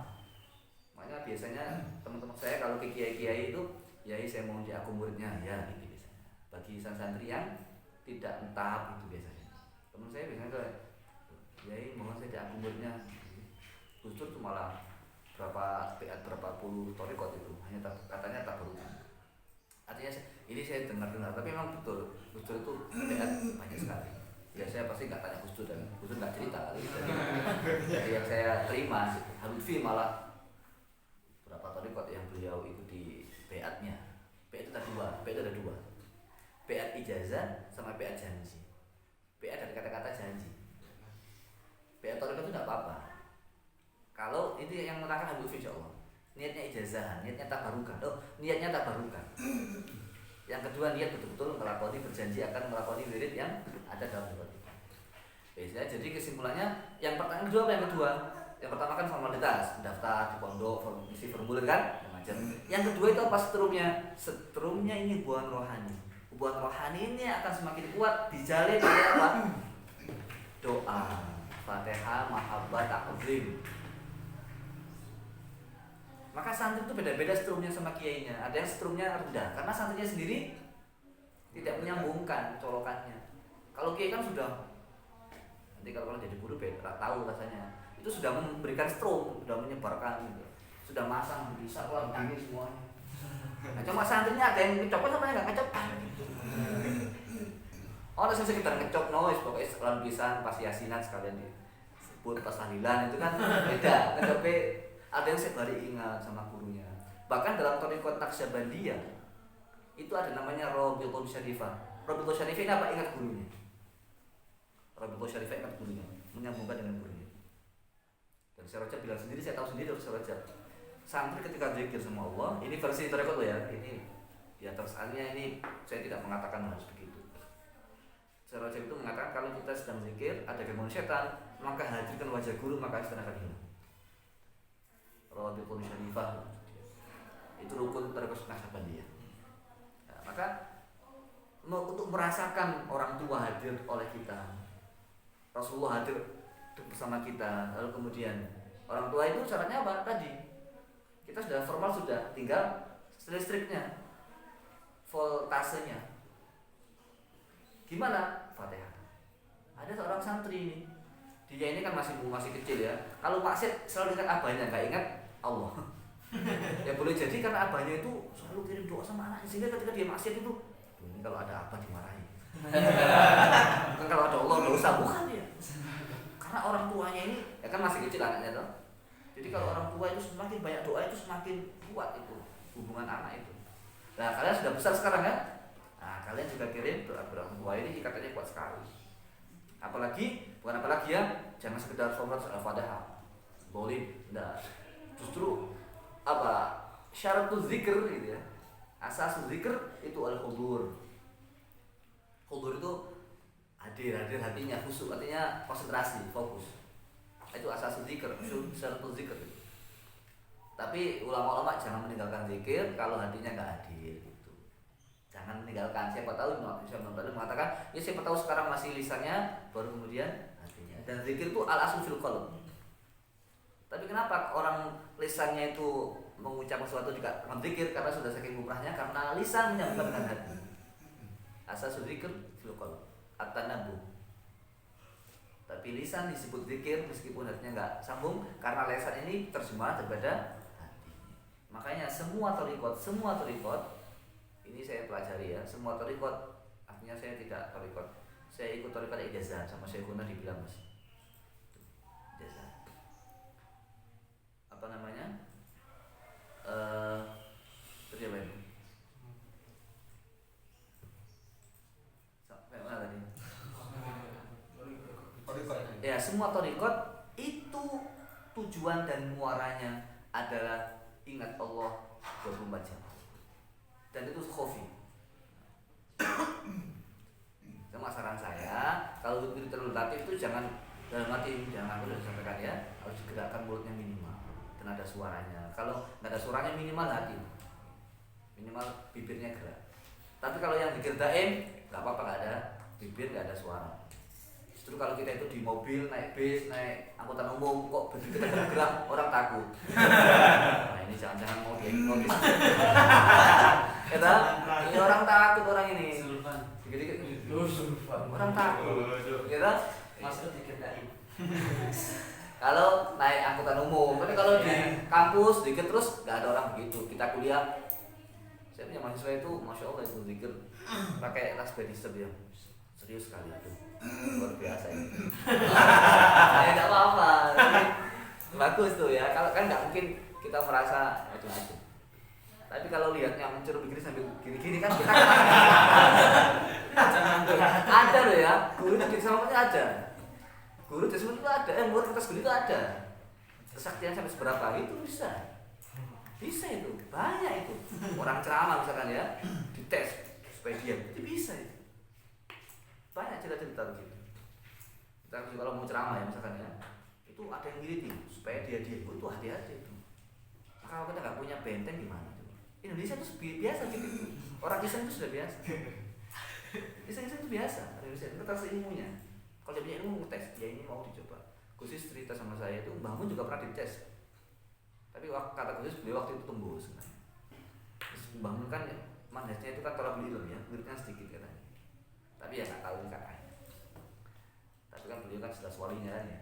A: Makanya biasanya teman-teman saya kalau ke kiai-kiai itu, yai saya mau jadi aku muridnya, ya gitu biasanya. Bagi santri yang tidak tahap itu biasanya. Teman saya biasanya kayak, yai mohon saya jadi aku muridnya. Gus Dur tuh malah berapa puluh torikot itu, hanya katanya tak berulang. Artinya ini saya dengar, tapi memang betul Gus Dur itu banyak sekali. Ya saya pasti nggak tanya Gus Dur dan Gus Dur nggak cerita kali. Jadi yang saya terima Habibie malah berapa torikot yang beliau ikuti beatnya. Beat itu ada dua. Beat ijazah sama beat janji. Beat dari kata-kata janji. Beat torikot itu nggak apa-apa. Kalau itu yang menerangkan Habibie insya Allah. Niatnya ijazahan, niatnya tabarukan. Niatnya tabarukan. Yang kedua niat betul-betul melakoni berjanji akan melakoni wirid yang ada dalam surat itu. Biasanya jadi kesimpulannya yang pertama kedua apa yang kedua? Yang pertama kan formalitas, mendaftar di pondok, isi formulir kan, macam. Yang kedua itu apa setrumnya? Setrumnya ini hubungan rohani. Hubungan rohani ini akan semakin kuat dijalin oleh apa? Doa, Fatihah, mahabbah, ta'zim. Maka santri itu beda-beda setrumnya sama kiainya. Ada yang setrumnya rendah karena santrinya sendiri tidak menyambungkan colokannya. Kalau kiai kan sudah, nanti kalau jadi guru beda, tahu rasanya. Itu sudah memberikan strum, sudah menyebarkan gitu. Sudah masang bisa keluar ini semuanya. Nah, cuma santrinya ada yang ngecop sama yang enggak ngecop. Oh, saya sekitar ngecop noise pokoknya setelah pisan pas yasinan sekalian disebut pas tahlilan itu kan beda. Ngecopnya ada yang saya baru ingat sama gurunya. Bahkan dalam thariqat Naqsyabandiyah itu ada namanya Rabitul Syarifah. Rabitul Syarifah ini apa? Ingat gurunya. Rabitul Syarifah ingat gurunya, menyambungkan dengan gurunya. Dan Syekh Rajab bilang sendiri, saya tahu sendiri dari Syekh Rajab. Santri ketika zikir sama Allah, ini versi thariqat loh ya. Ini ya terusannya ini saya tidak mengatakan harus begitu. Syekh Rajab itu mengatakan kalau kita sedang zikir ada gangguan setan, maka hadirkan wajah guru maka setan akan hilang. Rabitul Syarifah itu rukun thariqat Naqsyabandiyah. Nah, maka untuk merasakan orang tua hadir oleh kita, Rasulullah hadir bersama kita, lalu kemudian orang tua itu syaratnya apa tadi? Kita sudah formal, sudah tinggal listriknya, voltasenya. Gimana? Fatihah. Ada seorang santri ini, dia ini kan masih kecil ya. Kalau maksiat selalu ingat abahnya, nggak ingat Allah. Ya boleh jadi karena abahnya itu selalu kirim doa sama anaknya, sehingga ketika dia maksiat itu, ini kalau ada abah dimarahi. Bukan kalau ada Allah dosa, bukan dia. Karena orang tuanya ini, ya kan masih kecil anaknya tuh. Jadi kalau orang tua itu semakin banyak doa itu semakin kuat itu hubungan anak itu. Nah kalian sudah besar sekarang kan? Nah kalian juga kirim doa orang tua ini ikatannya kuat sekali. Bukan apalagi ya, jangan sekedar sholat al-fatihah. Boleh, enggak. Justru syaratul zikr gitu ya. Asas zikr itu al-hudur. Hudur itu hadir hatinya, khusyuk, artinya konsentrasi, fokus. Itu asas zikr, syaratul zikr. Tapi ulama-ulama jangan meninggalkan zikir kalau hatinya enggak hadir gitu. Jangan meninggalkan. Siapa tahu Imam Ghazali mengatakan, ya siapa tahu sekarang masih lisannya, baru kemudian hatinya. Dan zikir itu al-aslu fil qalb. Tapi kenapa orang lisannya itu mengucapkan sesuatu juga berzikir? Karena sudah saking lumrahnya, karena lisan menyambungkan dengan hati. Asas zikir fil qalb, at-tanabbuh. Tapi lisan disebut zikir meskipun hatinya enggak sambung, karena lisan ini terjemahan daripada hati. Makanya semua thariqat ini saya pelajari ya, semua thariqat, artinya saya tidak thariqat. Saya ikut thariqat ijazah sama Syekhuna dibilang Mas. Ijazah. Apa namanya? Tadi apa ini? Sampai mana tadi? Ya, semua thariqat itu tujuan dan muaranya adalah ingat Allah 24 jam. Dan itu khofi. Cuma saran saya, kalau itu terlalu latih itu jangan dalam hati, jangan harus disampaikan ya, harus digerakkan mulutnya minimal dan ada suaranya. Kalau nggak ada suaranya minimal hati, minimal bibirnya gerak. Tapi kalau yang digerdain nggak apa-apa, nggak ada bibir, nggak ada suara. Justru kalau kita itu di mobil, naik bis, naik angkutan umum, kok bibir kita gerak, orang takut. Nah ini jangan-jangan mau diagnosis. Ini orang takut orang ini. Dikit-dikit orang takut. Kita
B: Maksud dikerjain.
A: Kalau naik angkutan umum, tapi kalau di kampus dikit terus nggak ada orang begitu. Kita kuliah, saya punya mahasiswa itu, masya Allah itu zikir pakai tas bedisep ya, serius sekali itu, luar biasa ini. Ya nggak apa-apa, bagus tuh ya. Kalau kan nggak mungkin kita merasa macam-macam. Tapi kalau lihatnya mencerut begini sambil gini-gini kan kita ada loh ya, guru di sama ada. Guru di itu ada, buat kertas guru itu ada. Kesaktian sampai seberapa itu bisa. Bisa itu, banyak itu. Orang ceramah misalkan ya, dites supaya diam, itu bisa itu. Banyak cerita-cerita begitu. Kita kalau mau ceramah ya misalkan ya, itu ada yang ngiritin supaya dia diam, itu hati-hati itu. Kalau kita nggak punya benteng gimana? Indonesia itu biasa gitu. Orang Islam itu sudah biasa. Islam itu biasa. Indonesia itu tes ilmunya. Kalau dia punya ilmu tes, dia ini mau dicoba. Khusus cerita sama saya itu, Mbah Mun juga pernah dites. Tapi kata khusus beliau waktu itu tembus. Mbah Mun kan manhajnya itu kan tolak ilmu ya, muridnya sedikit katanya. Tapi ya nggak tahu kakaknya. Tapi kan beliau kan sudah walinya kan ya.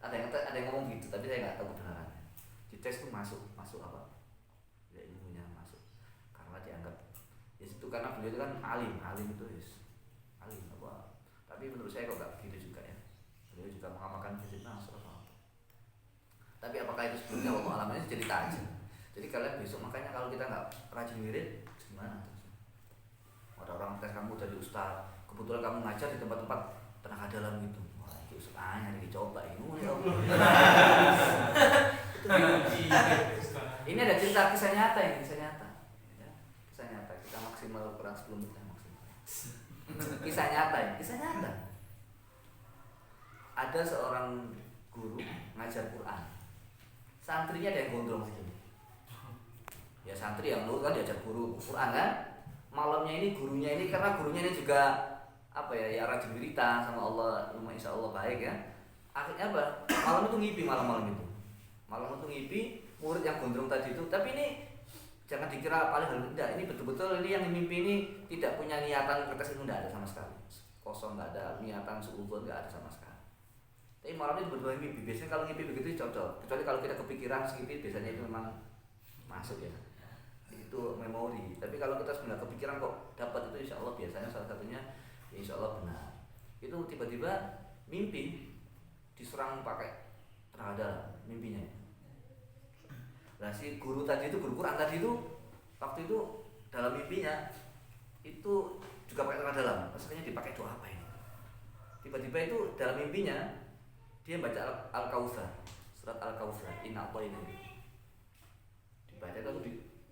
A: Ada yang ngomong gitu, tapi saya nggak tahu kebenarannya. Dites tuh masuk apa? Karena beliau itu kan alim itu alim apa. Tapi menurut saya kok nggak begitu juga ya. Beliau juga mengamalkan prinsip nasr apa. Tapi apakah itu sebelumnya Allah alamnya jadi aja. Jadi kalian besok makanya kalau kita nggak rajin wirid gimana? Ada orang tes kamu dari ustaz, kebetulan kamu ngajar di tempat-tempat tenaga dalam gitu. Wah itu ustaznya dicoba ini. Ini ada cerita kisah nyata ini, kisah nyata. Maksimal kurang 10 menit maksimal. Kisah nyata ya, kisah nyata. Ada seorang guru ngajar Quran. Santrinya ada yang gondrong segini. Ya santri yang dulu kan diajar guru Quran kan. Malamnya ini gurunya ini karena gurunya ini juga apa ya rajin berita sama Allah, insya Allah baik ya. Akhirnya apa? Malam itu ngipi malam-malam itu. Malam itu ngipi murid yang gondrong tadi itu. Tapi ini jangan dikira paling hal tidak, ini betul-betul ini yang mimpi ini tidak punya niatan kertas itu tidak ada sama sekali, kosong, nggak ada niatan suudzon, nggak ada sama sekali. Tapi malam ini betul-betul mimpi. Biasanya kalau mimpi begitu cocok, kecuali kalau kita kepikiran sedikit biasanya itu memang masuk ya, itu memori. Tapi kalau kita sebenarnya kepikiran kok dapat itu insya Allah biasanya salah satunya insya Allah benar. Itu tiba-tiba mimpi diserang pakai tenaga dalam mimpinya. Nah si guru tadi itu, guru Quran tadi itu waktu itu dalam mimpinya itu juga pakai tengah dalam. Maksudnya dipakai doa apa ini? Tiba-tiba itu dalam mimpinya dia baca Al-Kautsar, surat Al-Kautsar, inna ini dibaca itu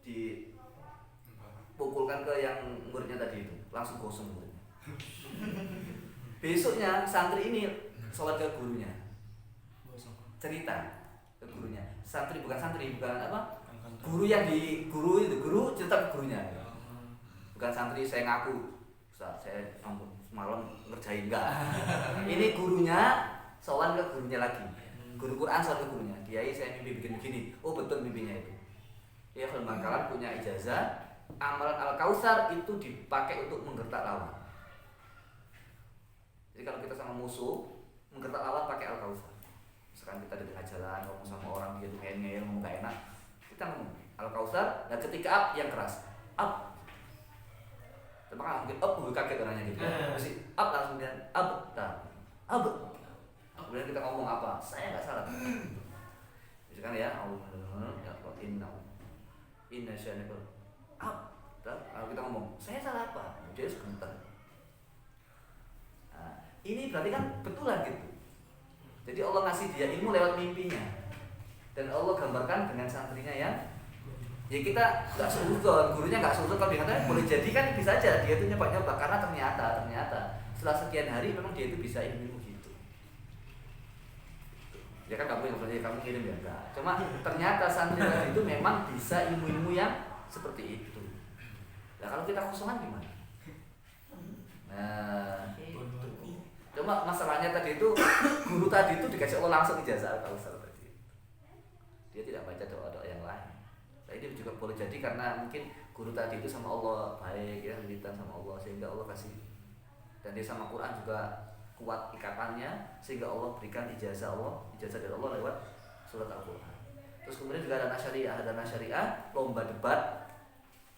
A: dipukulkan ke yang muridnya tadi itu, langsung gosong muridnya. Besoknya santri ini sholat ke gurunya, cerita ke gurunya. Santri bukan apa? Guru yang di guru cerita ke gurunya. Bukan santri saya ngaku, Ustaz, saya malam ngerjain enggak. Ini gurunya sowan ke gurunya lagi. Guru Quran sowan ke gurunya. Kiai saya mimpi bikin begini. Oh betul mimpinya itu. Ya kalau bangkalan punya ijazah, amalan Al-Kautsar itu dipakai untuk menggertak lawan. Jadi kalau kita sama musuh menggertak lawan pakai Al-Kautsar. Misalkan kita di tengah jalan ngomong sama orang dia tuh ngeyel ngomong gak enak, kita ngomong Al-Kautsar. Dan ketika up yang keras, up. Maka mungkin up gue kaget orangnya gitu. Masih up langsung dia up, up. Kemudian kita ngomong apa? Saya nggak salah. Misalkan ya Allah ya inna syani'al up. Kalau kita ngomong saya salah apa? Dia sebentar. Nah, ini berarti kan betulan gitu. Jadi Allah ngasih dia ilmu lewat mimpinya. Dan Allah gambarkan dengan santrinya yang ya kita nggak suzon, gurunya nggak suzon kalau dikatakan boleh jadi kan bisa aja dia itu nyoba karena ternyata setelah sekian hari memang dia itu bisa ilmu gitu. Ya kan kamu yang maksudnya kamu kirim ya enggak. Cuma ternyata santri tadi itu memang bisa ilmu-ilmu yang seperti itu. Nah kalau kita kosongan gimana? Nah itu. Cuma masalahnya tadi itu guru tadi itu dikasih Allah langsung ijazah Al-Kautsar tadi. Dia tidak baca doa-doa yang lain. Nah ini juga boleh jadi karena mungkin guru tadi itu sama Allah baik ya, militan sama Allah sehingga Allah kasih, dan dia sama Quran juga kuat ikatannya sehingga Allah berikan ijazah dari Allah lewat surat Al-Quran. Terus kemudian juga ada syariah lomba debat,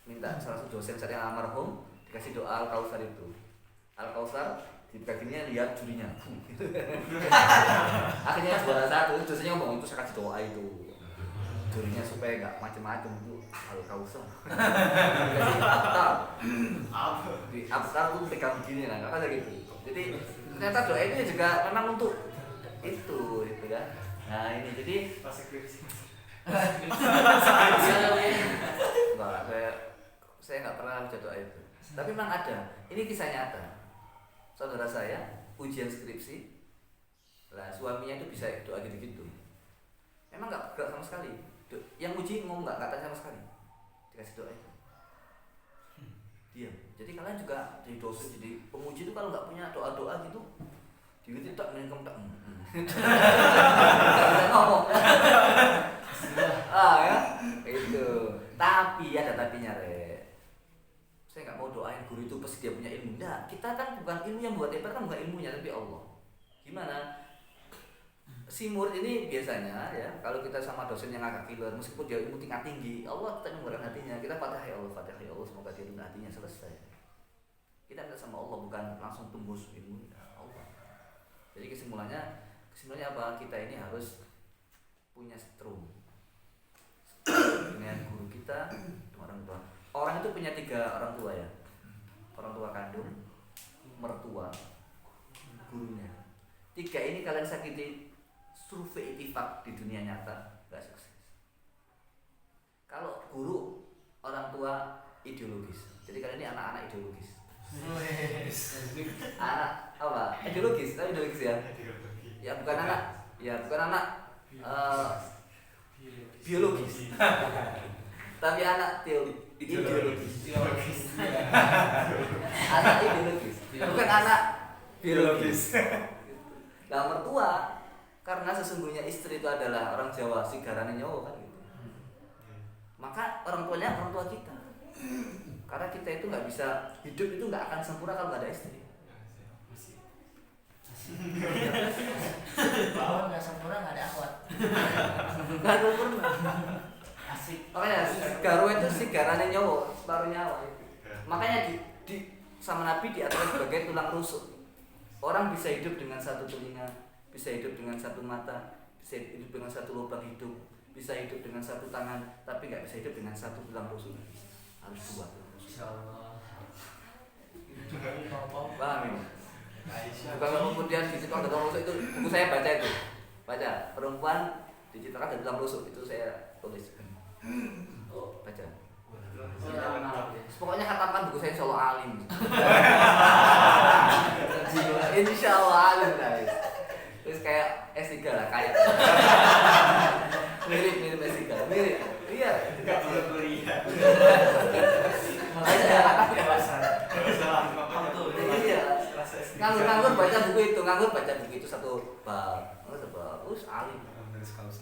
A: minta salah satu dosen saya yang almarhum dikasih doa Al-Kautsar itu. Al-Kautsar di bagiannya lihat jurinya. Akhirnya juara satu, dosennya ngomong itu saya kasih doa itu. Jurinya supaya nggak macam-macam itu Al-Kautsar. Di absar tuh pegang begini lah, nggak ada gitu. Jadi ternyata doa ini juga memang untuk itu kan. Nah ini jadi enggak, saya nggak pernah baca doa itu. Tapi memang ada. Ini kisah nyata. Saudara saya ujian skripsi, lah suaminya itu bisa doa gitu-gitu. Memang nggak gerak sama sekali. Yang uji ngomong nggak tanya sama sekali. Dikasih doa itu. Diam. Jadi kalian juga jadi dosen, jadi penguji itu kalau nggak punya doa-doa gitu, dia tak menengok tak. Nggak bisa ngomong. Ya, itu. Tapi ada tapinya saya nggak mau doain guru itu pasti dia punya ilmu. Nah, kita kan bukan ilmu yang buat hebat, kan bukan ilmunya tapi Allah. Gimana? Si murid ini biasanya ya, kalau kita sama dosen yang agak killer, meskipun dia ilmu tingkat tinggi, Allah kita menggunakan hatinya, kita fatihah ya Allah, semoga dia ilmu hatinya selesai. Kita minta sama Allah, bukan langsung tembus ilmu Allah. Jadi kesimpulannya apa? Kita ini harus punya setrum dengan guru kita, orang tua. Orang itu punya 3 orang tua ya, orang tua kandung, mertua, gurunya. 3 ini kalian sakiti, survei itifak di dunia nyata nggak sukses. Kalau guru, orang tua ideologis. Jadi kalian ini anak-anak ideologis. Anak apa? Ideologis, tapi ideologis ya. Ya bukan anak biologis. Tapi anak ideologis. Anak ideologis. Bukan anak biologis. Nah mertua, karena sesungguhnya istri itu adalah orang Jawa, sigarane nyawa kan gitu. Maka orang tuanya orang tua kita. Karena kita itu nggak bisa hidup itu nggak akan sempurna kalau nggak ada istri.
B: Bahwa nggak sempurna nggak ada akhwat.
A: Nggak sempurna.
B: Asik.
A: Makanya garwa itu sigarane nyawa, separuh nyawa. Makanya di sama Nabi diatur sebagai tulang rusuk. Orang bisa hidup dengan 1 telinga, bisa hidup dengan 1 mata, bisa hidup dengan 1 lubang hidung, bisa hidup dengan satu tangan tapi nggak bisa hidup dengan satu tulang rusuk. Harus dua tulang rusuk.
B: Insyaallah.
A: Paham ya? Kalau kemudian diciptakan dari tulang rusuk itu buku saya baca itu. Baca perempuan diciptakan dari tulang rusuk itu saya tulis. Baca. Pokoknya khataman buku saya insya Allah alim. Insya Allah alim guys. Terus kayak S3 lah kayak. Mirip S3. Mirip. Iya.
C: Enggak boleh kuliah.
A: Iya. Nganggur baca buku itu satu bab. Terus alim.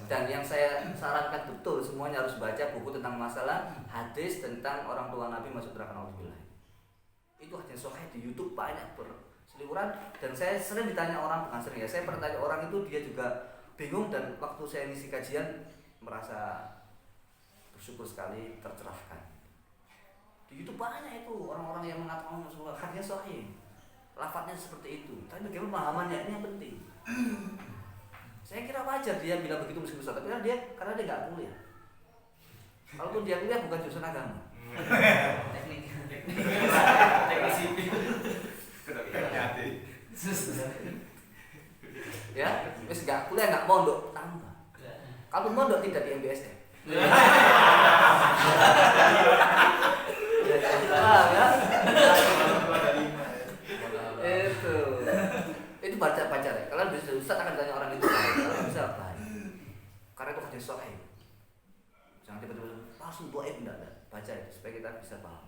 A: Dan yang saya sarankan betul semuanya harus baca buku tentang masalah hadis tentang orang tua Nabi masuk neraka naudzubillah. Itu hadis sahih di YouTube banyak berseliweran dan saya sering ditanya orang, bukan sering ya, saya pernah tanya orang itu dia juga bingung dan waktu saya ngisi kajian merasa bersyukur sekali tercerahkan. Di YouTube banyak itu orang-orang yang mengatakan hadis sahih. Lafadznya seperti itu. Tapi bagaimana pemahamannya ini yang penting. Saya kira wajar dia bilang begitu meskipun Ustaz, tapi karena dia nggak kuliah. Kalaupun dia kuliah bukan jurusan agama.
B: Teknik
C: sipil.
A: Ya, wis nggak kuliah nggak mondok tambah. Kalau mondok tidak di MBSN. Ya. Itu baca ya. Kalian bisa Ustaz akan tanya orang itu kalian bisa apa? Karena itu hadis sahih. Jangan tiba-tiba langsung doa itu enggak. Baca itu supaya kita bisa paham.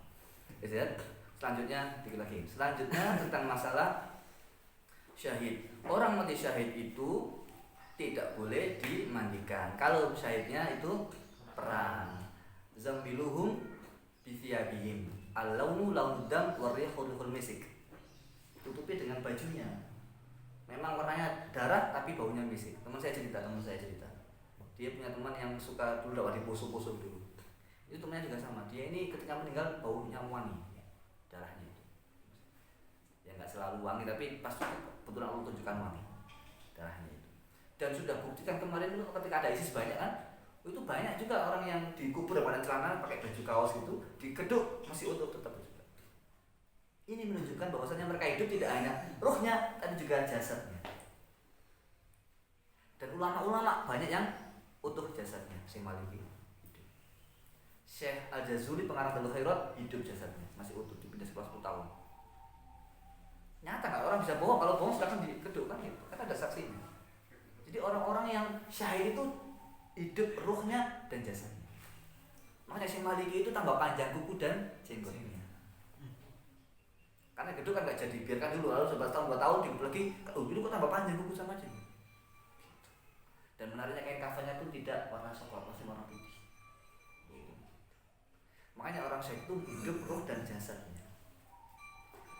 A: Ya, selanjutnya dikit lagi. Selanjutnya tentang masalah syahid. Orang mati syahid itu tidak boleh dimandikan. Kalau syahidnya itu perang. Zambiluhum bithiyabihim. Al-launu launu dam warrihu rihul misik. Tutupi dengan bajunya. Memang warnanya darah tapi baunya misik. Teman saya cerita. Dia punya teman yang suka dulu dapat diposo-poso dulu. Itu temannya juga sama. Dia ini ketika meninggal baunya wangi, darahnya itu. Ya nggak selalu wangi tapi pas betul Allah tunjukkan wangi darahnya itu. Dan sudah buktikan kemarin itu ketika ada ISIS banyak kan, itu banyak juga orang yang dikubur dengan celana pakai baju kaos gitu, dikeduk masih utuh tetap juga. Ini menunjukkan bahwasanya mereka hidup tidak hanya ruhnya, tapi juga jasadnya. Dan ulama-ulama banyak yang utuh jasadnya. Syekh Maliki hidup. Syekh Al-Jazuli pengarang Dalil Khairat hidup jasadnya, masih utuh, dipindah setelah 10 tahun. Nyata nggak orang bisa bohong, kalau bohong silahkan dikeduk kan gitu, karena ada saksinya. Jadi orang-orang yang syahid itu hidup ruhnya dan jasadnya. Makanya Syekh Maliki itu tambah panjang kuku dan jenggotnya. Karena gedung kan nggak jadi, biarkan dulu lalu 11 tahun 2 tahun dikubur lagi, dulu kok tambah panjang kuku sama aja. Gitu. Dan menariknya kain kafannya pun tidak warna coklat, masih warna putih. Gitu. Makanya orang syahid itu hidup ruh dan jasadnya.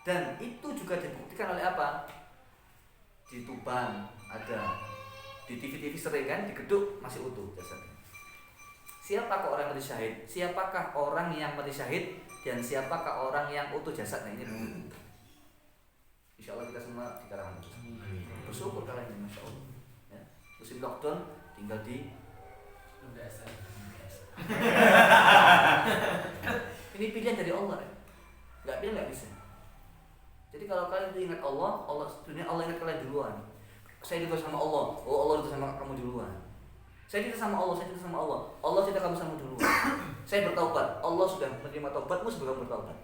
A: Dan itu juga dibuktikan oleh apa? Di Tuban ada, di TV-TV sering kan, di gedung masih utuh jasadnya. Siapakah orang yang mati syahid? Siapakah orang yang mati syahid? Dan siapakah orang yang utuh jasadnya ini? Insya Allah kita semua di kalangan itu. Bersyukur kalian ini, Masya Allah. Ya. Musim lockdown tinggal di ini pilihan dari Allah ya. Nggak pilih nggak bisa. Jadi kalau kalian itu ingat Allah, dunia Allah ingat kalian duluan. Saya juga sama Allah, Allah itu sama kamu duluan. Saya cerita sama Allah, Allah cerita kamu sama duluan. Saya bertaubat, Allah sudah menerima taubatmu sebelum kamu bertaubat.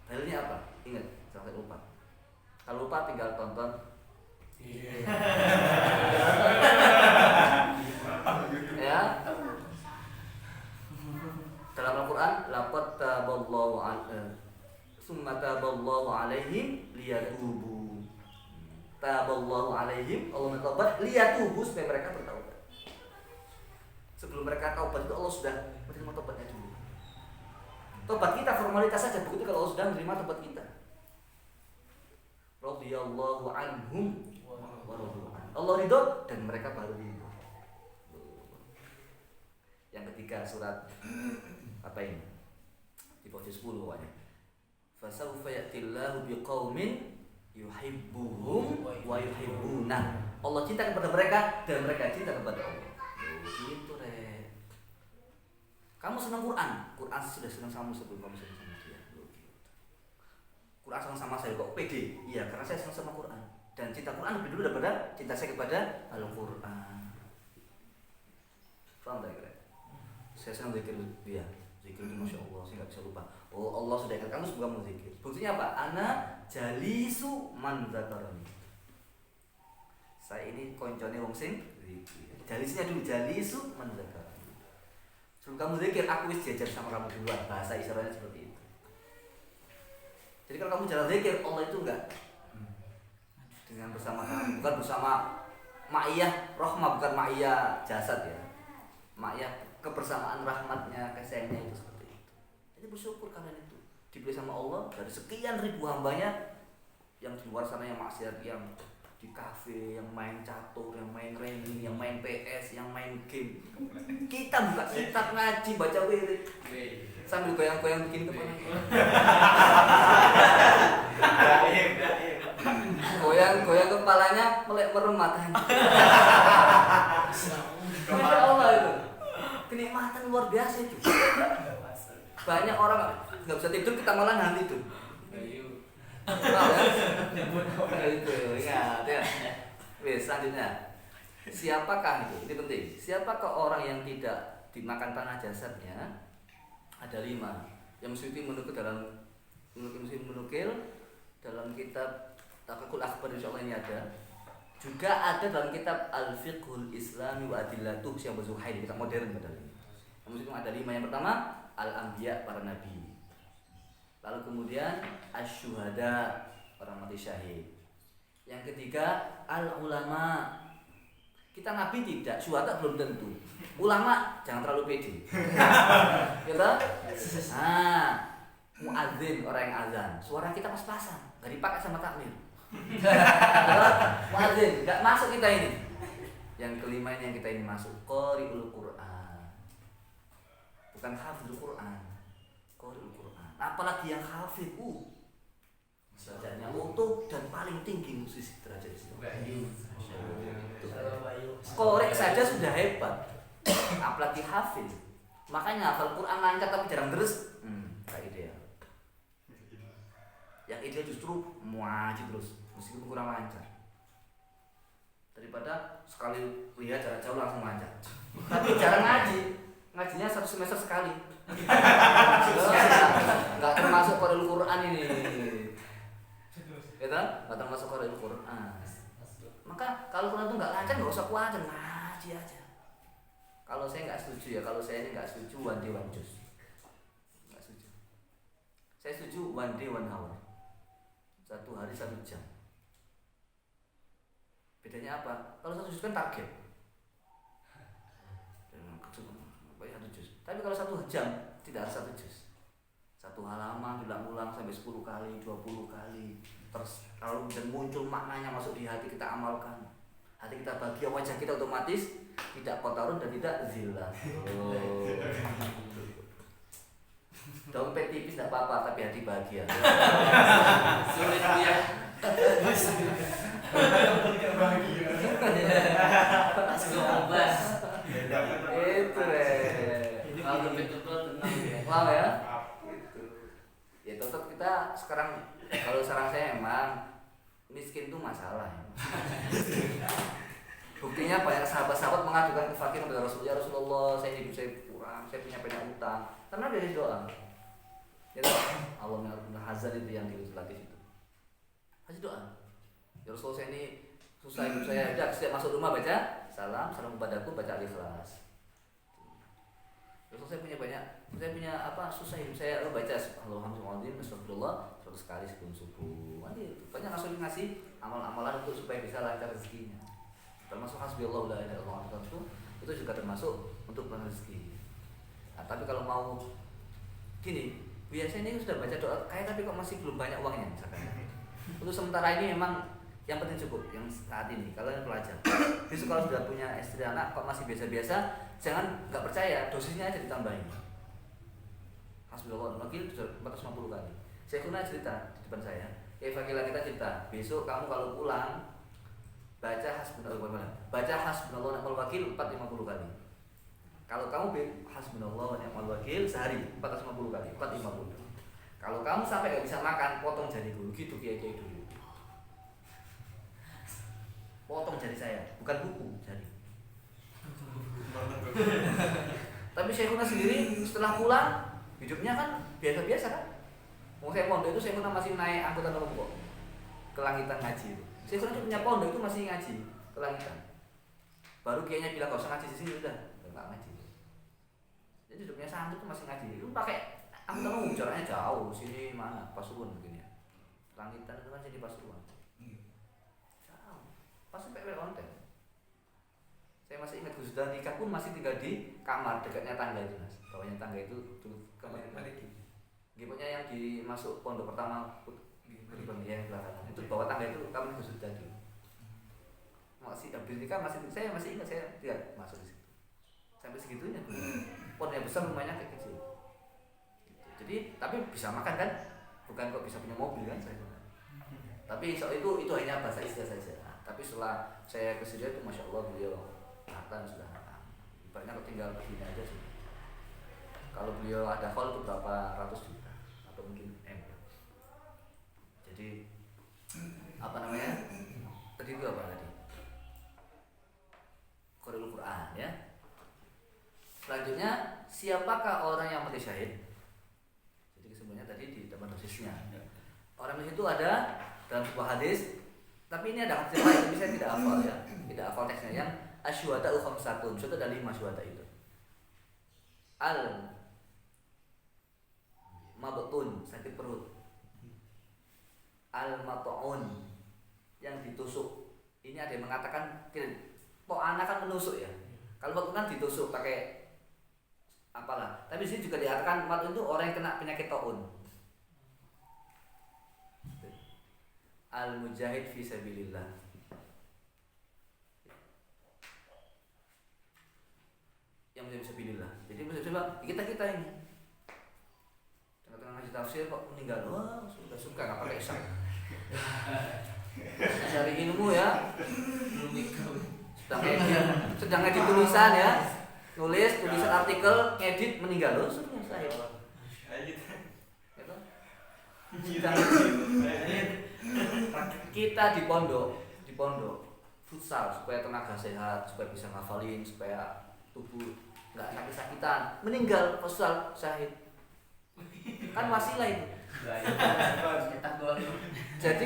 A: Dalilnya apa? Ingat, jangan lupa. Kalau lupa tinggal tonton. Ya. Dalam Al-Quran, laqad taballahu alaihim liyatubu. Taballahu alaihim, Allah bertaubat liyatubu supaya mereka bertaubat. Sebelum mereka taubat itu Allah sudah menerima taubatnya dulu. Taubat kita formalitas saja, begitu kalau Allah sudah menerima taubat kita. Radhiyallahu anhum wa radu an. Allah ridho dan mereka baru ridho. Yang ketiga surat apa ini? Di pojok 10 pokoknya. Fasawfa ya'tillahu biqaumin yuhibbuhum wa yuhibbuna. Allah cinta kepada mereka dan mereka cinta kepada Allah. Gitu deh. Kamu senang Quran, Quran sudah senang sama sebelum kamu senang sama dia. Quran senang sama saya kok pede? Iya, karena saya senang sama Quran. Dan cinta Quran lebih dulu daripada cinta saya kepada Al-Quran. Paham tak kira? Saya senang zikir dia. Zikir itu Masya Allah, saya nggak bisa lupa. Oh Allah sudah ingat kamu sebelum kamu zikir. Buktinya apa? Ana jalisu man zakarani. Saya ini koncone wong sing zikir. Jalisnya dulu, jalisu man zakarani. Sebelum kamu zikir, aku wis jajan sama kamu duluan. Bahasa isyaratnya seperti itu. Jadi kalau kamu jalan zikir, Allah itu enggak dengan bersama kamu, bukan bersama ma'iyah rahmah, bukan ma'iyah jasad ya. Ma'iyah kebersamaan rahmatnya, kasihnya itu seperti itu. Jadi bersyukur kalian itu diberi sama Allah dari sekian ribu hambanya yang di luar sana yang maksiat, yang di kafe, yang main catur, yang main remi, yang main PS, yang main game. Kita buka kitab ngaji, baca wirid sambil goyang-goyang bikin kepala. Goyang-goyang kepalanya melek merem matanya. Masya Allah itu. Kenikmatan luar biasa itu. Banyak orang nggak bisa tidur, kita malah nanti tuh. Itu ingat ya. Wes selanjutnya, siapakah itu? Ini penting. Siapakah orang yang tidak dimakan tanah jasadnya? Ada 5 yang Suyuti menukil dalam kitab Taqaqul Akhbar, insyaallah ini ada. Juga ada dalam kitab Al-Fiqhul Islami wa Adillatuh yang berzuhair, kitab modern padahal ini. Yang Suyuti ada 5. Yang pertama Al-Anbiya, para nabi. Lalu kemudian Asy-Syuhada, orang mati syahid. Yang ketiga Al-Ulama. Kita nabi tidak, syuhada belum tentu. Ulama jangan terlalu pede. Gitu? Muadzin, orang yang azan. Suara kita pas-pasan, enggak dipakai sama takmir. Muadzin, enggak masuk kita ini. Yang kelima ini yang kita ini masuk, qari'ul Qur'an. Bukan hafizul Qur'an. Qari'ul Qur'an. Apalagi yang hafid, derajatnya utuh dan paling tinggi musisi derajat itu. Korek saja sudah hebat, apalagi hafid. Makanya hafal Quran lancar tapi jarang terus, gak ideal. Yang ideal justru muaji terus, meskipun kurang lancar. Daripada sekali lihat jarak jauh langsung lancar. Tapi jarang ngaji, ngajinya 1 semester sekali. Gak termasuk Qari'ul Quran ini. Gitu? Gak termasuk Qari'ul Quran. Maka kalau Quran itu nggak lancar, nggak usah khawatir, ngaji aja. Kalau saya nggak setuju ya, kalau saya ini nggak setuju one day one juz, nggak setuju. Saya setuju one day one hour, 1 hari 1 jam. Bedanya apa? Kalau 1 juz kan target, banyak 1 juz. Tapi kalau 1 jam tidak harus 1 juz. 1 halaman diulang-ulang sampai 10 kali, 20 kali. Terus kalau dan muncul maknanya masuk di hati, kita amalkan. Hati kita bahagia, wajah kita otomatis tidak kotorun dan tidak zillah. Dompet tipis tidak apa-apa, tapi hati bahagia.
C: Sulit ya.
A: Itu
C: Kalau betul-betul tenang ya.
A: wow ya. Gitu. Ya tetap kita sekarang, kalau saran saya emang miskin itu masalah ya. Buktinya banyak sahabat-sahabat mengadukan ke fakir kepada Rasulullah, ya Rasulullah, saya hidup saya kurang, saya punya banyak utang. Karena dari doa. Ya Allah mengadukan hazard itu yang dilatih itu. Kasih doa. Ya Rasulullah, saya ini susah hidup saya. Tidak, setiap masuk rumah baca salam kepadaku, baca Al-Ikhlas. Rasul, saya punya banyak, saya punya susah hidup saya, baca Alhamdulillah, astagfirullah 100 kali sebelum subuh. Nanti banyak Rasul ngasih amal-amalan untuk supaya bisa lancar rezekinya. Termasuk hasbiyallahu la ilaha illallah itu juga termasuk untuk rezeki. Nah, tapi kalau mau gini, biasanya ini sudah baca doa kayak tapi kok masih belum banyak uangnya misalkan. Untuk sementara ini memang yang penting cukup yang saat ini kalau yang pelajar. Besok kalau sudah punya istri anak kok masih biasa-biasa, jangan nggak percaya, dosisnya aja ditambahin. Hasbunallah wakil 450 kali. Saya pernah cerita di depan saya. Fakila kita cerita, besok kamu kalau pulang baca hasbunallah ni'mal wakil 450 kali. Kalau kamu hasbunallah wa ni'mal wakil sehari 450 kali, 450. Kalau kamu sampai nggak bisa makan, potong jari dulu, gitu kiai-kiai dulu. Potong jari saya, bukan buku, jari. Tapi Syekhuna sendiri setelah pulang, hidupnya kan biasa-biasa kan. Mau saya pondok itu Syekhuna masih naik angkutan umum kok, ke Langitan ngaji itu. Syekhuna itu punya pondok itu masih ngaji ke Langitan. Baru kiainya bilang gak usah ngaji di sini, udah nggak ngaji. Jadi hidupnya santri itu masih ngaji. Itu pakai angkutan umum, jaraknya jauh, sini mana Pasuruan begini ya. Langitan itu kan jadi Pasuruan. Jauh. Pas sampai konten. Saya masih ingat Gus Dur nikah pun masih tinggal di kamar dekatnya tangga itu mas. Bawahnya tangga itu tuh kamar itu. Gimana yang dimasuk pondok pertama yang belakang itu bawah tangga itu kamar Gus Dur dulu. Masih habis nikah saya masih ingat saya tidak masuk di situ. Sampai segitunya tuh. Pondoknya besar rumahnya kayak kecil. Jadi tapi bisa makan kan? Bukan kok bisa punya mobil kan saya. Tapi soal itu hanya bahasa istilah saja. Tapi setelah saya ke Syria itu masya Allah beliau matang sudah ibaratnya kok tinggal begini aja sih. Kalau beliau ada hall itu berapa ratus juta atau mungkin M. Jadi apa namanya? Tadi itu apa tadi? Qur'anul Quran ya. Selanjutnya siapakah orang yang mati syahid? Jadi kesimpulannya tadi di depan dosisnya. Orang itu ada dalam sebuah hadis. Tapi ini ada hadis lain, tapi saya tidak hafal ya, tidak hafal teksnya. Yang asyuhada khamsatun, syuhada ada 5 syuhada itu. Al mabtun, sakit perut. Al mat'un, yang ditusuk. Ini ada yang mengatakan, kok anak kan menusuk ya. Kalau mat'un kan ditusuk pakai apalah. Tapi di sini juga dikatakan mat'un itu orang yang kena penyakit taun. Al-mujahid fi sabilillah. Yang menjadi sabilillah. Jadi coba kita ini. Tengah-tengah ngaji tafsir kok meninggal. Wah, sudah suka enggak pakai isyak. Cari ilmu ya. Sedang edit tulisan ya. Nulis tulisan artikel, edit meninggal loh, sudah saya. Kita di pondok futsal supaya tenaga sehat, supaya bisa ngafalin, supaya tubuh nggak sakit-sakitan. Meninggal futsal syahid. Kan wasilah itu. Jadi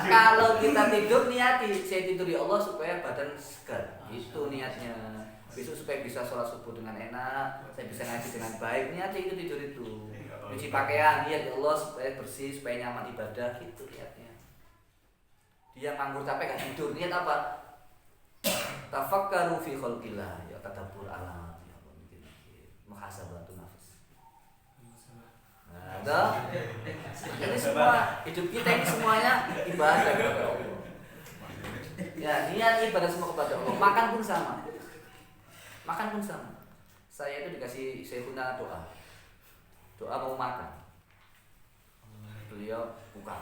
A: kalau kita tidur niati saya tidur di Allah supaya badan segar. Itu niatnya. Besok supaya bisa sholat subuh dengan enak, saya bisa ngaji dengan baik. Niatnya itu tidur itu. Cuci pakaian, niat ya Allah supaya bersih, supaya nyaman ibadah, gitu niatnya. Dia nganggur capek gak tidur, niat apa? Tafakkaru fi khalqillah, ya tadabbur alam, ya Allah mungkin muhasabatu nafs. Nah, jadi semua hidup kita ini semuanya ibadah kepada Allah. Ya, niat ibadah semua kepada Allah. Makan pun sama. Saya itu dikasih Syekhuna doa mau makan, beliau buka.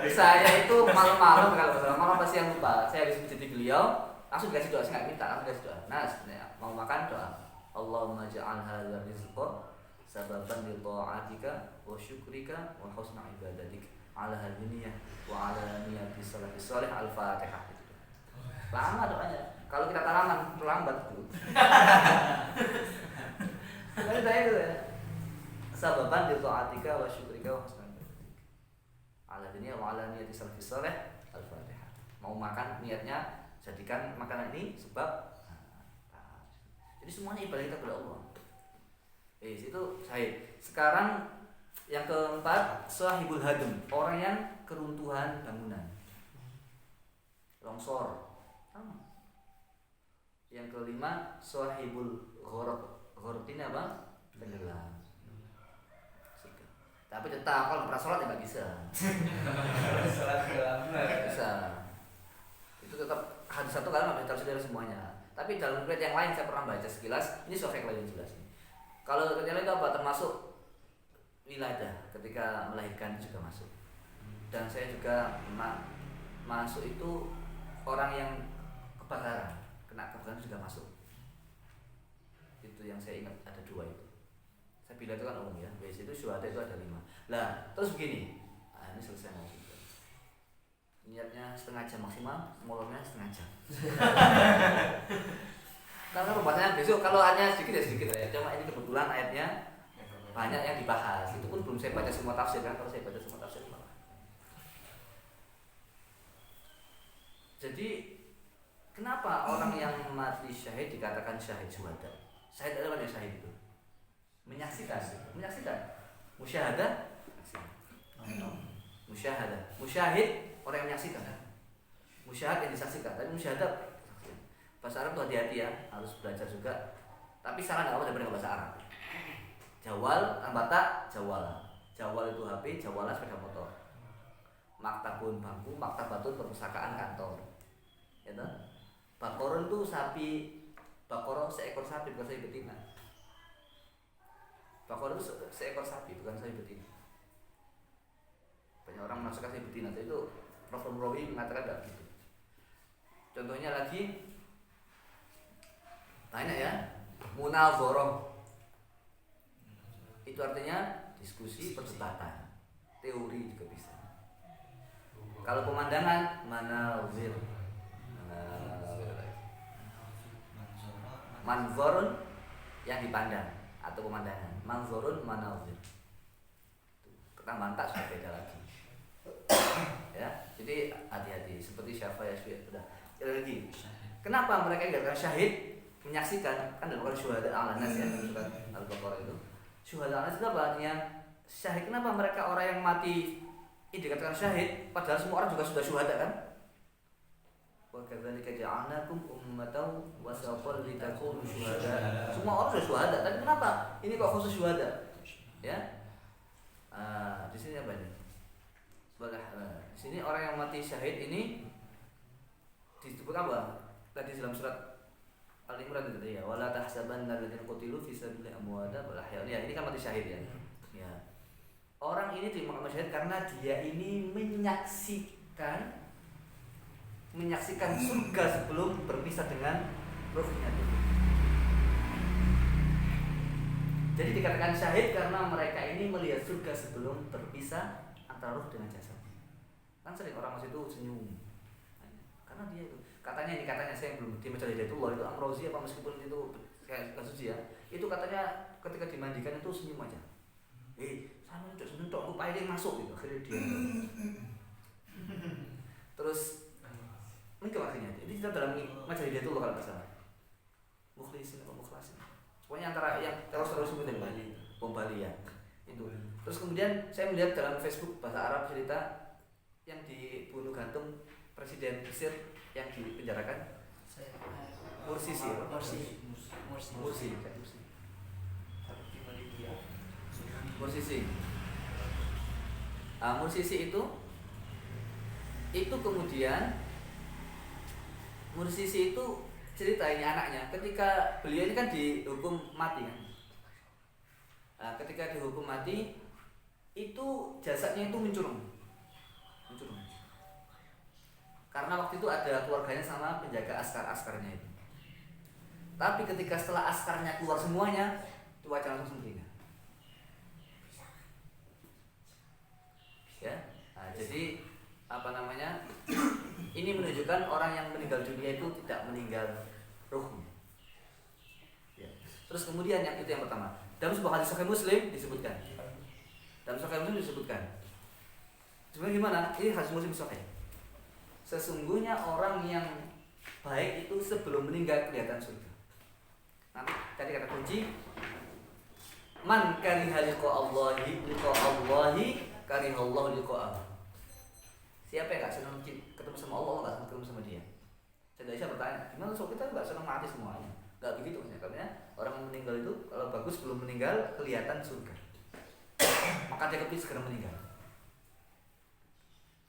A: Saya itu malam-malam kalau malam pasti yang lupa. Saya habis menjadi beliau langsung dikasih doa, saya nggak minta, langsung dikasih doa. Nah, mau makan doa. Allahumma ja'al hadzal rizqa sababan li ta'atika wa syukrika wa husna ibadatik ala hadiniyah wa ala niyati salafis salih al-Fatihah. Lama doanya. Kalau kita tanaman terlambat tuh. Kan saya itu ya. Sababan li ta'atika wa syukrika wa husna ibadatik. Ala dunya wa ala niyati salafis salih al-Fatihah. Mau makan niatnya jadikan makanan ini sebab jadi semuanya ibadah kita kepada Allah. Itu saya. Sekarang yang keempat, sahibul hadm, orang yang keruntuhan bangunan. Longsor. Yang kelima, sahibul gharq. Gharq ini apa? Tenggelam. Tapi tetap kalau pernah sholat ya nggak bisa.
C: Sholat
A: Bisa. Itu tetap hadis satu kali nggak bisa tafsir semuanya. Tapi dalam riwayat yang lain saya pernah baca sekilas, ini sahih lagi jelas. Kalau ternyata itu apa? Termasuk wiladah ketika melahirkan juga masuk. Dan saya juga masuk itu orang yang kebakaran, kena kena kebukaan juga masuk. Itu yang saya ingat ada 2 itu. Saya bilang itu kan umum ya. Biasanya itu syuhada itu ada 5. Lah terus begini, ini selesai mau gitu. Niatnya setengah jam maksimal, molornya setengah jam. Karena pembahasannya besok kalau hanya sedikit ya sedikit ya. Cuma ini kebetulan ayatnya banyak yang dibahas. Itu pun belum saya baca semua tafsir kan. Kalau saya baca semua tafsir malah. Jadi kenapa orang yang mati syahid dikatakan syahid syuhada? Syahid adalah yang syahid itu menyaksikan, musyahadah, musyahadah, musyahid orang yang menyaksikan, musyahad yang disaksikan, tapi musyahadah bahasa Arab tuh hati-hati ya, harus belajar juga. Tapi salah nggak apa daripada bahasa Arab. Jawal, ambata, jawala. Jawal itu HP, jawala sepeda motor. Maktabun bangku, maktabatun perpustakaan kantor. Ya toh? Bakoron tuh sapi, bakoro seekor sapi bukan sapi betina. Bakoron itu seekor sapi bukan sapi betina. Banyak orang menafsirkan sapi betina, itu Prof. Rawi mengatakan tidak gitu. Contohnya lagi banyak ya, munazoroh itu artinya diskusi perdebatan, teori juga bisa. Kalau pemandangan manazir, manzorun yang dipandang atau pemandangan, manzorun manazir. Kita bantah sudah beda lagi. Ya, jadi hati-hati seperti siapa ya sudah. Lagi, kenapa mereka dikatakan syahid? Menyaksikan kan dalam syuhada al-nas ya dalam surat Al-Baqarah itu. Syuhada al-nas itu apa artinya? Syahid. Kenapa mereka orang yang mati ini dikatakan syahid padahal semua orang juga sudah syuhada kan? Wa kadzalika ja'alnakum ummatan wasatan litakunu syuhada. Semua orang sudah syuhada, tapi kenapa ini kok khusus syuhada? Ya. Di sini apa ini? Di sini orang yang mati syahid ini disebut apa? Tadi dalam surat Al-Imran itu ya, wala tahsabanna alladziina qutilu fi sabilillahi amwatan bal ahya. Ya, ini kan mati syahid ya. Ya. Orang ini terima mati syahid karena dia ini menyaksikan surga sebelum berpisah dengan ruhnya. Jadi dikatakan syahid karena mereka ini melihat surga sebelum berpisah antara ruh dengan jasad. Kan sering orang masih itu senyum. Karena dia itu katanya saya belum di Majalah Hidayatullah itu Amrozi apa meskipun itu kayak suci ya, itu katanya ketika dimandikan itu senyum aja. Saya seneng tok upaya dia masuk gitu akhirnya dia. Terus ini akhirnya ini kita dalam Majalah Hidayatullah kalau nggak salah. Mukhlisin atau mukhlasin. Pokoknya antara yang terus itu dari Bom Bali ya. Itu. Terus kemudian saya melihat dalam Facebook bahasa Arab cerita yang dibunuh gantung Presiden Mesir yang dipenjarakan Mursi. Mursisi itu kemudian Mursisi itu cerita ini anaknya ketika beliau ini kan dihukum mati kan. Ketika dihukum mati itu jasadnya itu mencurung. Karena waktu itu ada keluarganya sama penjaga askar-askarnya itu. Tapi ketika setelah askarnya keluar semuanya, itu wajah langsung sendiri. Ya, jadi ini menunjukkan orang yang meninggal dunia itu tidak meninggal ruhnya. Ya. Terus kemudian yang pertama, dalam sebuah hadis Sahih Muslim disebutkan. Sebenarnya gimana? Ini hadis Muslim Sahih. Sesungguhnya orang yang baik itu sebelum meninggal kelihatan surga. Nanti tadi kata kunci man kariha liqa'allahi karihallahu liqa'ahu. Siapa yang gak senang ketemu sama Allah gak senang ketemu sama dia. Saya bisa bertanya, gimana so kita gak senang mati semuanya? Gak begitu katanya. Orang yang meninggal itu kalau bagus sebelum meninggal kelihatan surga. Maka dia kepilih segera meninggal.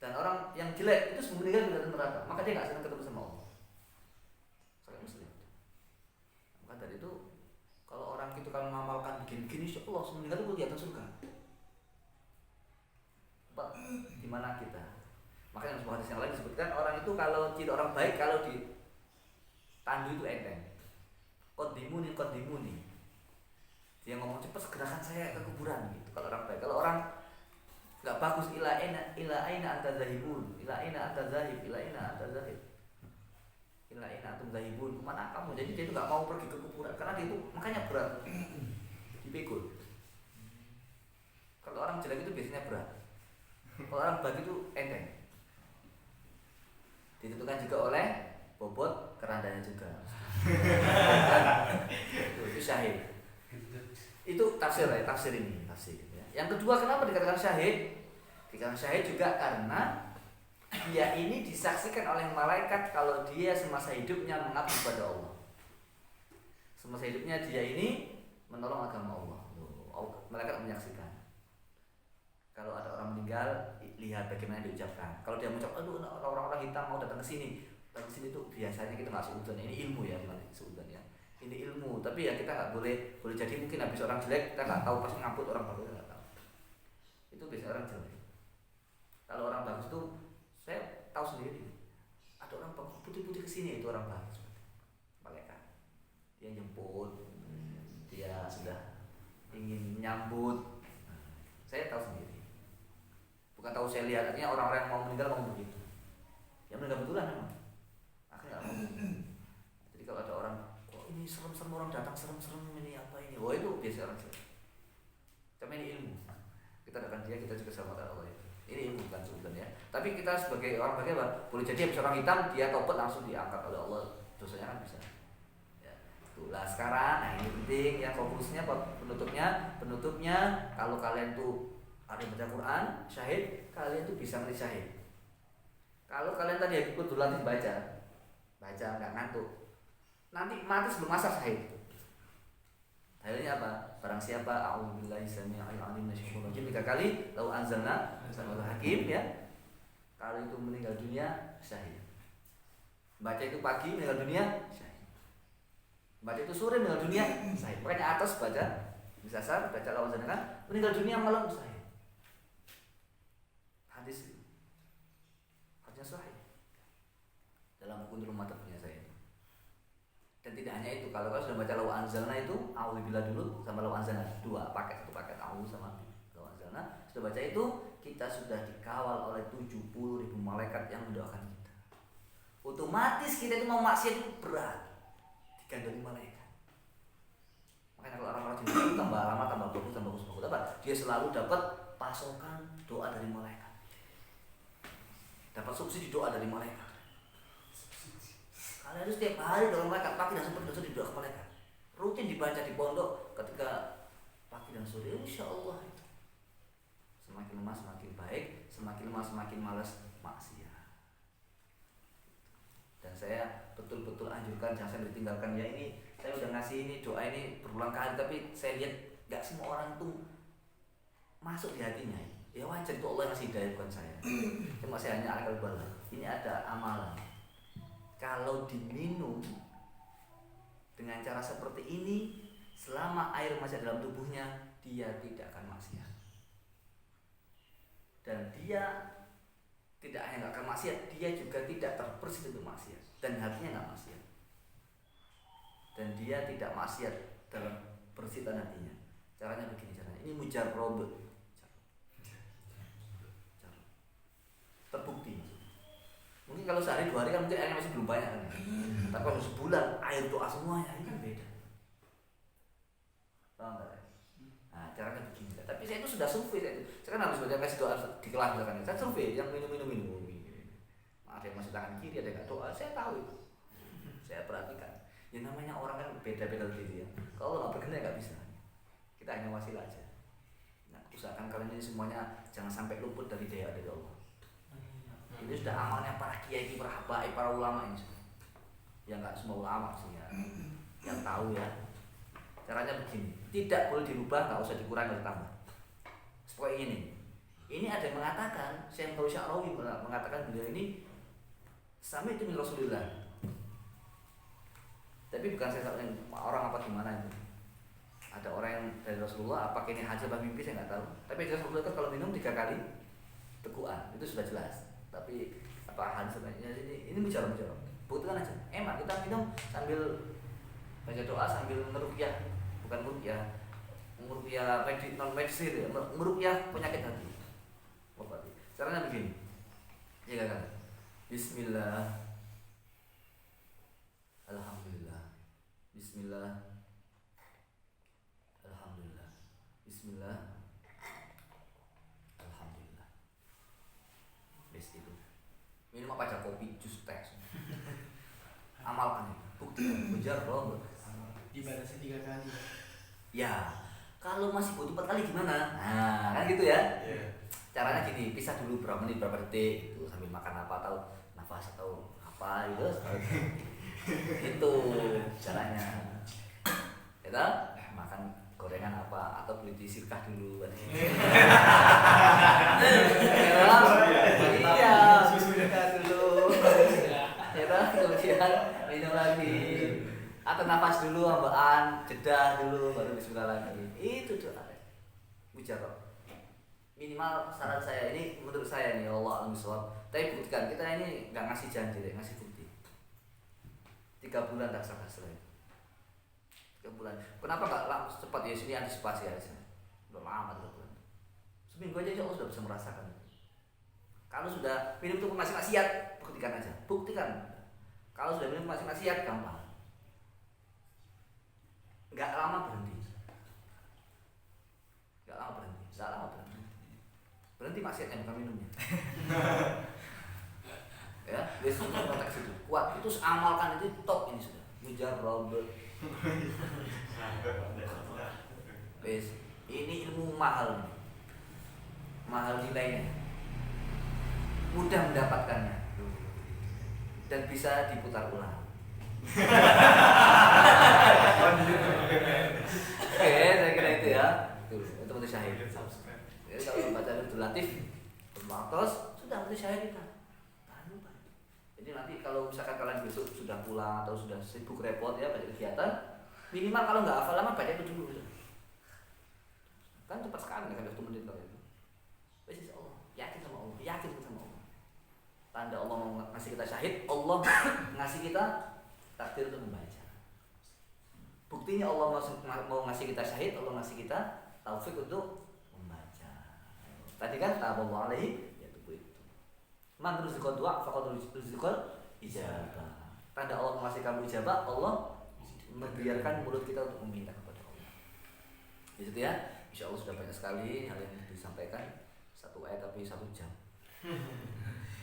A: Dan orang yang jelek itu sebelum meninggal kelihatan neraka, maka dia gak senang ketemu sama Allah. Saya Muslim. Maka dari itu kalau orang itu kalau mengamalkan begini-begini, insya Allah sebelum meninggal itu kelihatan surga. Pak, di mana kita? Makanya sebuah hadis yang lain disebutkan orang itu kalau tidak orang baik kalau ditanya Tandu itu enteng. Kodimuni. Dia ngomong cepat segerakan saya ke kuburan gitu. Kalau orang baik, kalau orang nggak bagus, ila aina anta zahibun, ila aina anta zahibun, kemana kamu? Jadi dia itu nggak mau pergi ke kuburan karena dia itu makanya berat dipikul. Kalau orang jelek itu biasanya berat. Kalau orang baik itu enteng. Ditentukan juga oleh bobot kerandanya juga. Itu syahid. Itu tafsir ini. Yang kedua, kenapa dikatakan syahid? Dikatakan syahid juga karena dia ini disaksikan oleh malaikat kalau dia semasa hidupnya mengabdi kepada Allah. Semasa hidupnya dia ini menolong agama Allah. Malaikat menyaksikan. Kalau ada orang meninggal, lihat bagaimana diucapkan. Kalau dia mengucap, aduh orang-orang hitam mau datang ke sini itu biasanya kita nggak seudon. Ini ilmu ya, seudon ya. Ini ilmu, tapi ya kita nggak boleh jadi mungkin habis orang jelek kita nggak tahu pas ngabut orang bagus nggak tahu. Itu biasa orang jelek. Kalau orang bagus tuh saya tahu sendiri. Ada orang bagus putih-putih kesini itu orang bagus. Malaikat dia jemput, dia sudah ingin menyambut. Saya tahu sendiri. Bukan tahu saya lihat, artinya orang-orang yang mau meninggal mau begitu. Yang meninggal betulan memang. Akhirnya nggak mau begitu. Jadi kalau ada orang ini serem-serem orang datang serem-serem ini apa ini, wah itu biasa orang jelek. Cuma ini ilmu. Kita datang dia kita juga sama Allah itu. Ini ilmu bukan sebutan ya. Tapi kita sebagai orang bagaimana? Boleh jadi habis orang hitam dia tobat langsung diangkat oleh Allah, dosanya kan bisa. Ya. Itulah sekarang. Nah ini penting ya, fokusnya penutupnya kalau kalian tuh ada baca Quran syahid, kalian tuh bisa menjadi syahid. Kalau kalian tadi kebetulan baca nggak ngantuk, nanti mati sebelum masa syahid. Akhirnya apa? Barang siapa a'udzubillahi samii'il 'aliim minasyaitonir rajim 3 kali, lau anzalna sanadul hakim ya. Kalau itu meninggal dunia syahid. Baca itu pagi meninggal dunia syahid. Baca itu sore meninggal dunia syahid. Makanya atas baca bisa sah baca lau anzalna kan meninggal dunia malam syahid. Hadis sahih dalam buku Nurul Mata punya saya. Dan tidak hanya itu, kalau kalian sudah baca lau anzalna itu a'udzubillah dulu sama lau anzalna satu paket a'udzu sama lau anzalna sudah baca itu, kita sudah dikawal oleh 70.000 malaikat yang mendoakan kita. Otomatis kita itu mau maksiat itu berat digandoli malaikat. Makanya kalau orang rajin itu tambah lama tambah bagus apa? Dia selalu dapat pasokan doa dari malaikat. Dapat subsidi doa dari malaikat. Kalian itu setiap hari doa malaikat, pagi dan sore doa didoa ke malaikat. Rutin dibaca di pondok ketika pagi dan sore. Insya Allah itu semakin lemah semakin baik, semakin lemah semakin malas maksiat. Dan saya betul-betul anjurkan jangan sampai ditinggalkan ya. Ini saya udah ngasih ini doa ini berulang kali, tapi saya lihat nggak semua orang tuh masuk di hatinya. Ya wajar, itu Allah yang ngasih hidayah bukan saya. Cuma saya hanya akal balik. Ini ada amalan. Kalau diminum dengan cara seperti ini, selama air masih dalam tubuhnya, dia tidak akan maksiat. Dan dia tidak hanya nggak akan maksiat, dia juga tidak terbersih untuk maksiat. Dan hatinya nggak maksiat. Dan dia tidak maksiat dalam bersihkan hatinya. Caranya begini caranya. Ini mujarrob. Terbukti. Mungkin kalau sehari 2 hari kan mungkin airnya masih belum banyak kan. Tapi kalau sebulan air doa semuanya ini kan beda. Paham tak? Nah caranya begini. Tapi saya itu sudah survei. Saya kan harus baca kasih doa di kelas misalkan. Saya survei yang minum. Ada yang masih tangan kiri, ada yang nggak doa. Saya tahu itu. Saya perhatikan. Ya namanya orang kan beda-beda diri ya. Kalau nggak berkenan nggak bisa. Kita hanya wasilah aja. Nah usahakan kalian ini semuanya jangan sampai luput dari daya dari Allah. Ini sudah amalnya para kiai, para habaib, para ulama ini. Ya nggak semua ulama sih ya. Yang tahu ya. Caranya begini. Tidak boleh dirubah, nggak usah dikurangi atau tambah. Seperti ini ada yang mengatakan, Syekh Tauhid Sya'rawi mengatakan beliau ini sami itu min Rasulillah. Tapi bukan saya orang apa gimana itu. Ada orang yang dari Rasulullah, apakah ini hadis apa mimpi saya nggak tahu. Tapi Rasulullah kan kalau minum 3 kali teguhan itu sudah jelas. Tapi apa hadis sebenarnya ini bicara buktikan aja. Enak kita minum sambil baca doa sambil ngeruqyah, bukan ruqyah. Ngeruqyah non medis ya, ngeruqyah penyakit hati. Caranya begini. Iya kan? Bismillah. Alhamdulillah. Bismillah. Alhamdulillah. Bismillah. Alhamdulillah. Bes itu. Minum apa aja, kopi, jus, teh. Amalkan itu. Buktikan, ujar roh.
C: Dibatasi 3 kali.
A: Ya, kalau masih butuh 4 kali gimana? Nah, kan gitu ya.
C: Iya.
A: Caranya gini, pisah dulu berapa menit, berapa detik itu sambil makan apa atau nafas atau apa gitu. Itu caranya. Kita makan gorengan apa atau beli di sirkah dulu. Iya, sirkah dulu. Ya, kemudian minum lagi. Atau nafas dulu, ambaan, jeda dulu, baru bismillah lagi. Itu doa. Bicara. Minimal saran saya ini, menurut saya nih, Allah al-Miswab. Tapi buktikan, kita ini nggak ngasih janji deh, ngasih bukti. 3 bulan tak setelah itu. 3 bulan. Kenapa nggak langsung cepat ya? Sini antisipasi aja. Udah lama 3 bulan. Seminggu aja Allah sudah bisa merasakan. Kalau sudah minum itu masih maksiat, buktikan aja. Buktikan. Kalau sudah minum masih maksiat, gampang. Nggak lama berhenti. Nggak lama berhenti. Berhenti maksiatnya, bukan minumnya. Ya, besok konteks itu kuat. Itu amalkan, itu top ini sudah. Mujarrab. Bes, ini ilmu mahal. Mahal nilainya. Mudah mendapatkannya. Dan bisa diputar ulang. Oke, saya kira itu ya. Itu untuk syahid. Jadi kalau baca Abdul Latif, bermaktos sudah berarti syahid kita. Jadi nanti kalau misalkan kalian besok sudah pulang atau sudah sibuk repot ya banyak kegiatan, minimal kalau nggak hafal lama baca itu dulu. Kan cepat sekali kan 1 menit kalau itu. Wis Allah, yakin sama Allah, yakin sama Allah. Tanda Allah mau ngasih kita syahid, Allah ngasih kita takdir untuk membaca. Buktinya Allah mau ngasih kita syahid, Allah ngasih kita taufik untuk membaca. Tadi kan taballahu alaihi ya itu. Man rizqan du'a faqad rizqan ijabah. Tanda Allah ngasih kamu ijabah, Allah membiarkan mulut kita untuk meminta kepada Allah. Itu ya. Insyaallah sudah banyak sekali hal yang disampaikan. 1 ayat tapi 1 jam.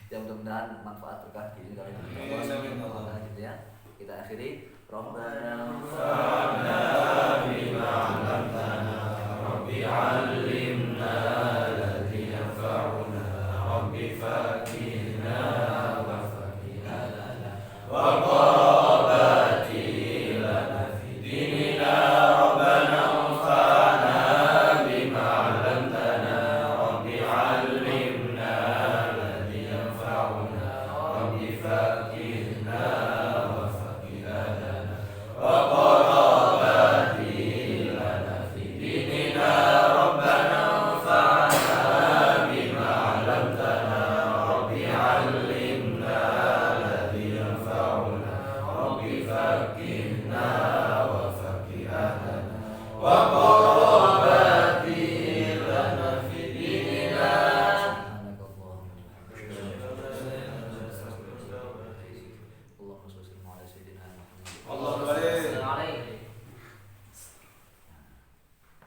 A: Yang mudah-mudahan manfaat berkah di sini kalau gitu ya. Kita akhiri Rabbana anfa'na bima 'allamtana Rabbi 'allimna alladhi yanfa'una Rabbi faqihna wa faqihna lana wa qarabati lana fi dinina Rabbana anfa'na bima 'allamtana Rabbi 'allimna alladhi yanfa'una Rabbi faqihna wa